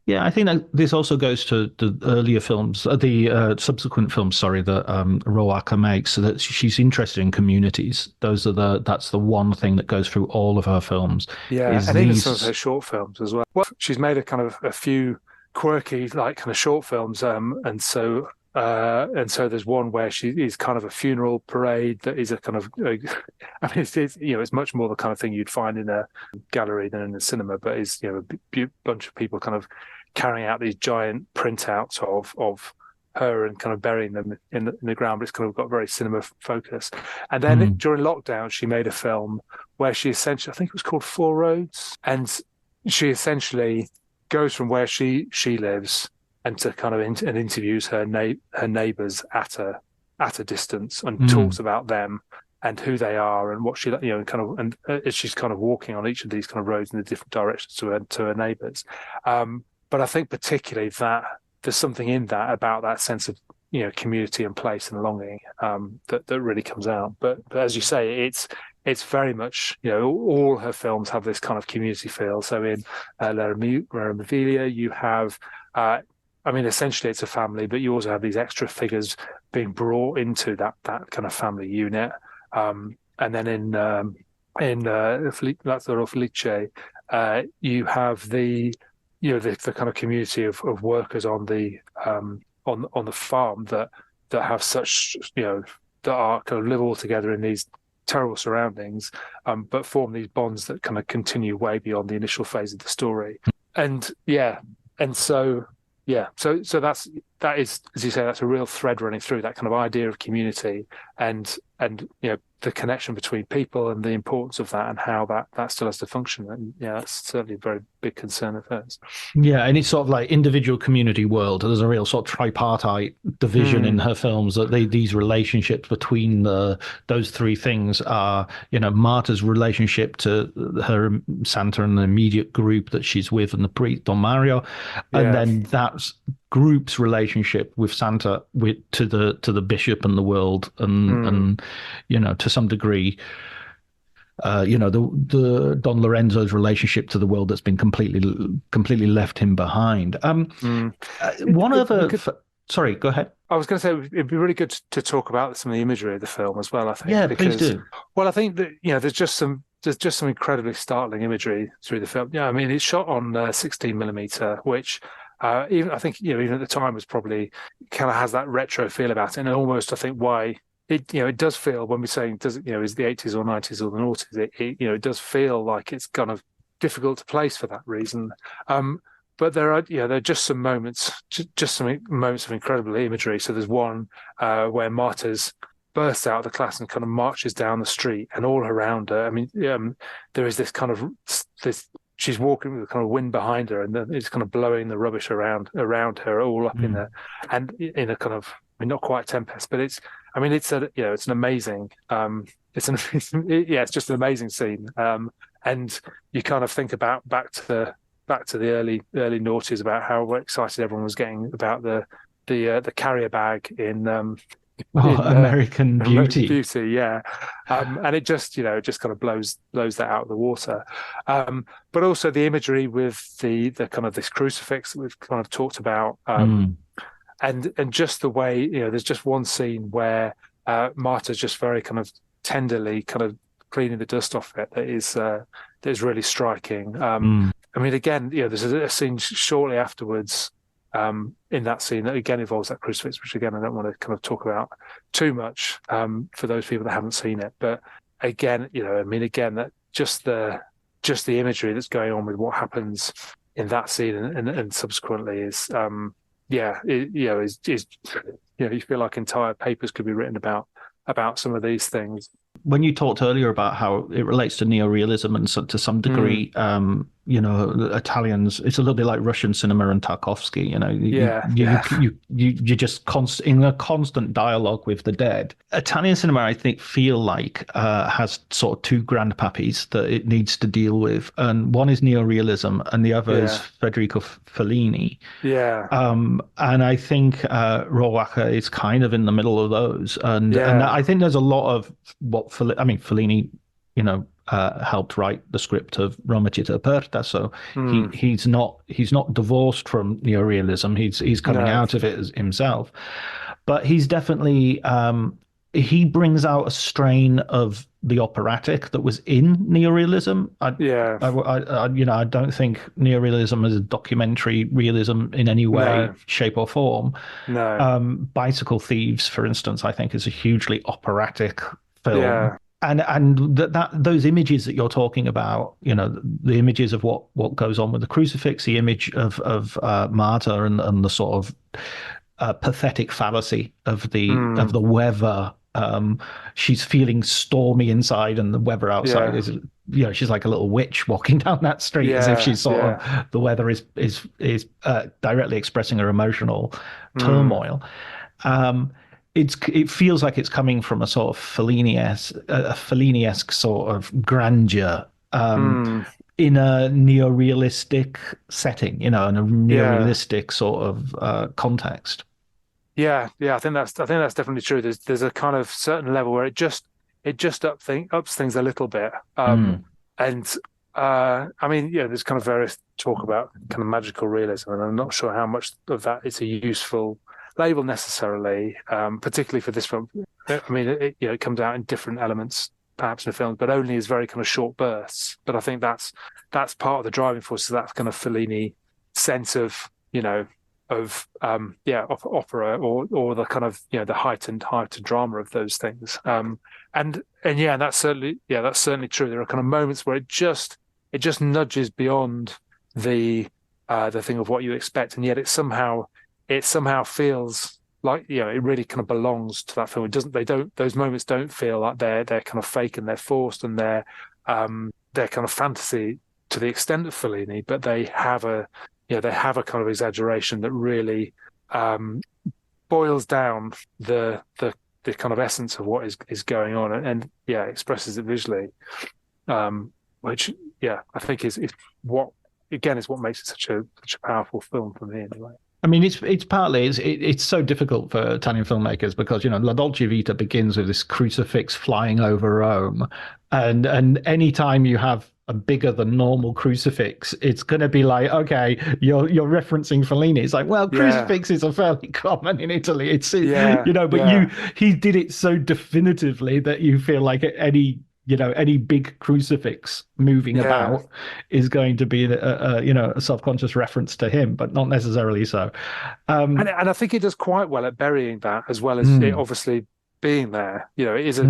Yeah, I think that this also goes to the earlier films, the subsequent films, sorry, that Rohrwacher makes, so that she's interested in communities. That's the one thing that goes through all of her films. Yeah, and even some of her short films as well. She's made a few quirky, like, kind of short films, and so there's one where she is kind of a funeral parade that is a kind of, I mean, it's much more the kind of thing you'd find in a gallery than in a cinema, but is a bunch of people kind of carrying out these giant printouts of her and kind of burying them in the ground, but it's kind of got very cinema focus. And then during lockdown, she made a film where she essentially, I think it was called Four Roads, and she essentially goes from where she lives and to kind of and interviews her neighbours at a distance and talks about them and who they are and what she and as she's kind of walking on each of these kind of roads in the different directions to her neighbours. But I think particularly that there's something in that about that sense of community and place and longing that really comes out. But as you say, it's very much all her films have this kind of community feel. So in La Meraviglia, you have essentially it's a family, but you also have these extra figures being brought into that kind of family unit. And then in Lazzaro Felice, you have the kind of community of workers on the farm that have such that are kind of live all together in these terrible surroundings, but form these bonds that kind of continue way beyond the initial phase of the story. So that is, as you say, that's a real thread running through that kind of idea of community and the connection between people and the importance of that and how that still has to function. And that's certainly a very big concern of hers. Yeah, and it's sort of like individual community world. There's a real sort of tripartite division in her films that these relationships between those three things are, Marta's relationship to her Santa and the immediate group that she's with and the priest Don Mario, and then that's group's relationship with Santa to the bishop and the world and to some degree the Don Lorenzo's relationship to the world that's been completely left him behind. Sorry, go ahead. I was going to say it'd be really good to talk about some of the imagery of the film as well, I think. Yeah, please do. Well, I think that there's just some incredibly startling imagery through the film. Yeah, I mean, it's shot on 16mm, which even I think even at the time was probably kind of has that retro feel about it, and almost I think why it does feel, when we're saying is the 80s or 90s or the noughties, it does feel like it's kind of difficult to place for that reason. But there are just some moments, some moments of incredible imagery. So there's one where Marta's bursts out of the class and kind of marches down the street, and all around her, I mean, there is this kind of she's walking with the kind of wind behind her, and then it's kind of blowing the rubbish around her, all up in there, and in a kind of, I mean, not quite tempest, but it's an amazing, it's just an amazing scene, and you kind of think about back to the early noughties about how excited everyone was getting about the carrier bag in American Beauty, yeah, and it just kind of blows that out of the water, but also the imagery with the kind of this crucifix that we've kind of talked about, and just the way there's just one scene where Marta's just very kind of tenderly kind of cleaning the dust off it that is really striking. I mean, again, there's a scene shortly afterwards in that scene that again involves that crucifix, which again I don't want to kind of talk about too much for those people that haven't seen it. But again, that just the imagery that's going on with what happens in that scene and subsequently is you feel like entire papers could be written about some of these things. When you talked earlier about how it relates to neorealism and to some degree, Italians. It's a little bit like Russian cinema and Tarkovsky. Yeah, You're just in a constant dialogue with the dead. Italian cinema, I think, feel like has sort of two grandpappies that it needs to deal with, and one is neorealism, and the other is Federico Fellini. Yeah. And I think Rohrwacher is kind of in the middle of those, and I think there's a lot of what Fellini, helped write the script of Roma Città Aperta, so he's not divorced from neorealism. He's coming out of it himself, but he's definitely he brings out a strain of the operatic that was in neorealism. I don't think neorealism is a documentary realism in any way, shape, or form. No. Bicycle Thieves, for instance, I think is a hugely operatic film. Yeah. And those images that you're talking about, the images of what goes on with the crucifix, the image of Marta and the sort of pathetic fallacy of the weather. She's feeling stormy inside, and the weather outside is, she's like a little witch walking down that street, as if she's sort of the weather is directly expressing her emotional turmoil. It feels like it's coming from a sort of Fellini-esque sort of grandeur in a neorealistic setting, in a neorealistic sort of context. Yeah, I think that's definitely true. There's a kind of certain level where it just ups things a little bit. And there's kind of various talk about kind of magical realism, and I'm not sure how much of that is a useful label necessarily, particularly for this film. I mean, it comes out in different elements, perhaps in the film, but only as very kind of short bursts. But I think that's part of the driving force, is that kind of Fellini sense of opera or the kind of the heightened drama of those things. And that's certainly true. There are kind of moments where it just nudges beyond the thing of what you expect, and yet it somehow feels like it really kind of belongs to that film. Those moments don't feel like they're kind of fake and they're forced and they're kind of fantasy to the extent of Fellini, but they have a kind of exaggeration that really boils down the kind of essence of what is going on and expresses it visually, which I think is what makes it such a powerful film for me anyway. I mean, it's partly it's so difficult for Italian filmmakers because La Dolce Vita begins with this crucifix flying over Rome, and any time you have a bigger than normal crucifix, it's going to be like, okay, you're referencing Fellini. It's like, well, crucifixes are fairly common in Italy. He did it so definitively that you feel like any big crucifix moving about is going to be a self-conscious reference to him, but not necessarily so. And I think it does quite well at burying that, as well as it obviously being there. It is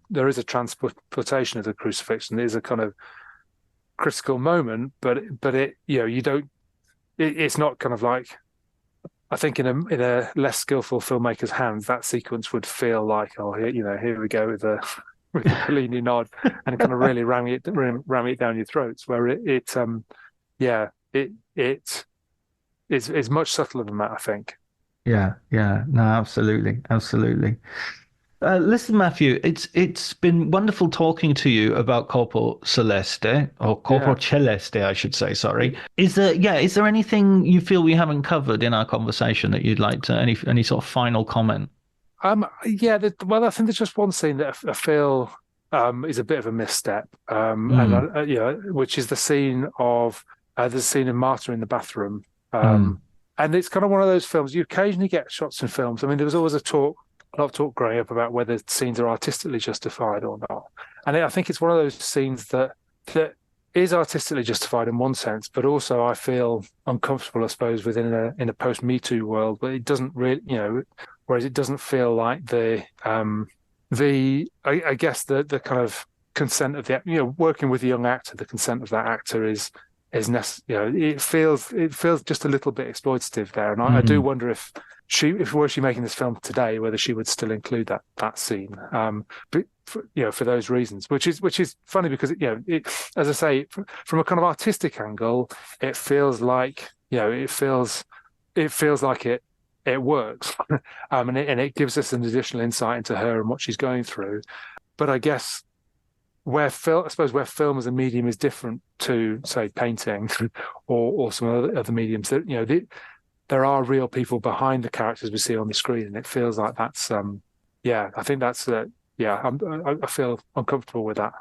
there is a transportation of the crucifix, and there's a kind of critical moment, but it's not kind of like, I think in a less skillful filmmaker's hands, that sequence would feel like, here we go with the Fellini nod and kind of really ramming it down your throats, where it is much subtler than that, I think. No, absolutely. Listen, Maathew, it's been wonderful talking to you about Corpo Celeste, or Corpo Celeste, I should say. Sorry. Is there anything you feel we haven't covered in our conversation that you'd like to any sort of final comment? I think there's just one scene that I feel is a bit of a misstep, which is the scene in Marta in the bathroom, and it's kind of one of those films you occasionally get shots in films. I mean, there was always a lot of talk growing up about whether scenes are artistically justified or not, and I think it's one of those scenes that is artistically justified in one sense, but also I feel uncomfortable, I suppose, within a post Me Too world, but it doesn't really, whereas it doesn't feel like the kind of consent of the working with a young actor, the consent of that actor is necessary. It feels just a little bit exploitative there, and I do wonder if were she making this film today, whether she would still include that scene. But for those reasons, which is funny because as I say, from a kind of artistic angle, it feels like it feels like it works, and it gives us an additional insight into her and what she's going through. But I guess where film as a medium is different to, say, painting or some other mediums, that there are real people behind the characters we see on the screen, and it feels like that's I think that's I feel uncomfortable with that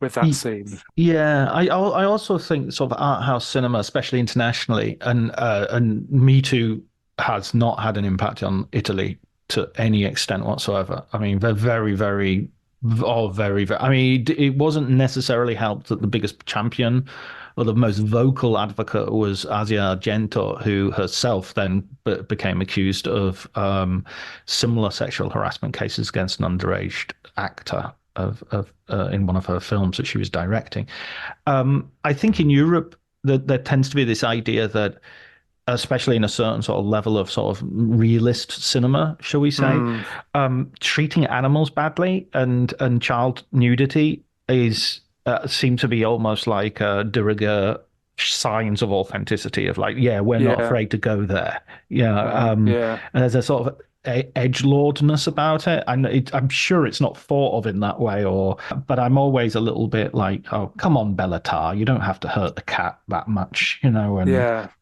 with that scene. Yeah, I also think sort of art house cinema, especially internationally, and Me Too has not had an impact on Italy to any extent whatsoever. I mean, they're very, very, very, very. I mean, it wasn't necessarily helped that the biggest champion or the most vocal advocate was Asia Argento, who herself then became accused of similar sexual harassment cases against an underage actor in one of her films that she was directing. I think in Europe there tends to be this idea that, especially in a certain sort of level of sort of realist cinema, shall we say, treating animals badly and child nudity is seem to be almost like de rigueur signs of authenticity, of like, we're not afraid to go there. And there's a sort of edgelordness about it, and I'm sure it's not thought of in that way, but I'm always a little bit like, oh, come on, Bellatar, you don't have to hurt the cat that much, and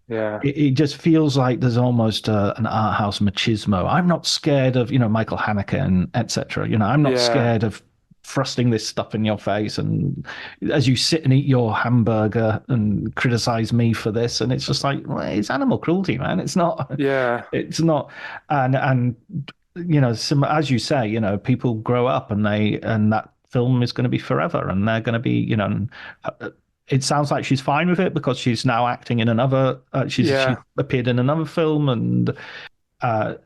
it just feels like there's almost an art house machismo. I'm not scared of Michael Haneke and etc. I'm not scared of thrusting this stuff in your face, and as you sit and eat your hamburger and criticize me for this, and it's just like, well, it's animal cruelty, man. It's not. It's not. And as you say, people grow up and that film is going to be forever, and they're going to be, it sounds like she's fine with it because she's now acting in another. She appeared in another film, and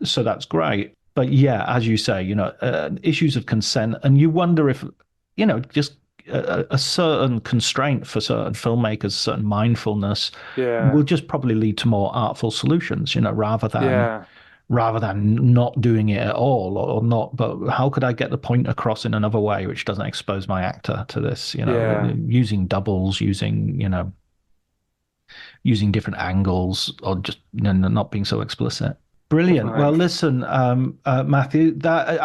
so that's great. But as you say, issues of consent, and you wonder if, just a certain constraint for certain filmmakers, certain mindfulness, will just probably lead to more artful solutions, rather than not doing it at all, or not. But how could I get the point across in another way which doesn't expose my actor to this? Using doubles, using different angles, or just not being so explicit. Brilliant. Well, listen, Maathew, that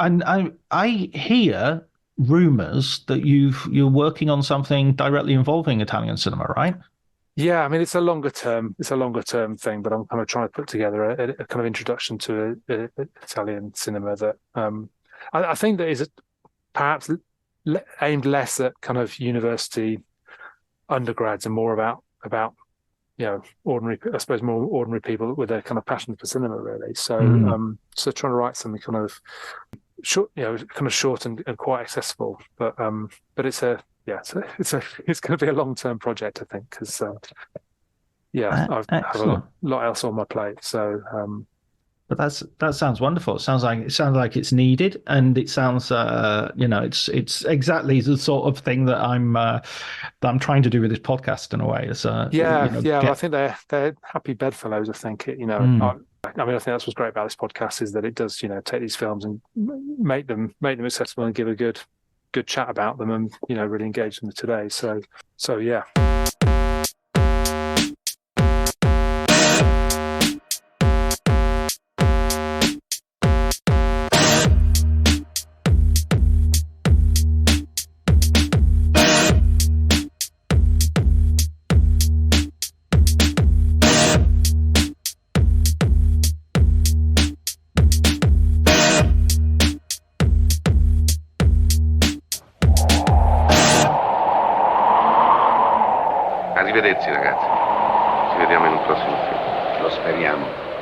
I hear rumors that you're working on something directly involving Italian cinema, right? Yeah, I mean, it's a longer term thing, but I'm kind of trying to put together a kind of introduction to Italian cinema that I think that is perhaps aimed less at kind of university undergrads and more about ordinary, I suppose, more ordinary people with a kind of passion for cinema, really. So, so trying to write something kind of short, short and quite accessible. But it's it's going to be a long-term project, I think, because I have a lot else on my plate. So, but that sounds wonderful. It sounds like it's needed, and it sounds it's exactly the sort of thing that I'm trying to do with this podcast in a way. I think they're happy bedfellows. I think I mean, I think that's what's great about this podcast is that it does take these films and make them accessible and give a good chat about them and really engage them today. So yeah. Arrivederci ragazzi, ci vediamo in un prossimo film. Lo speriamo.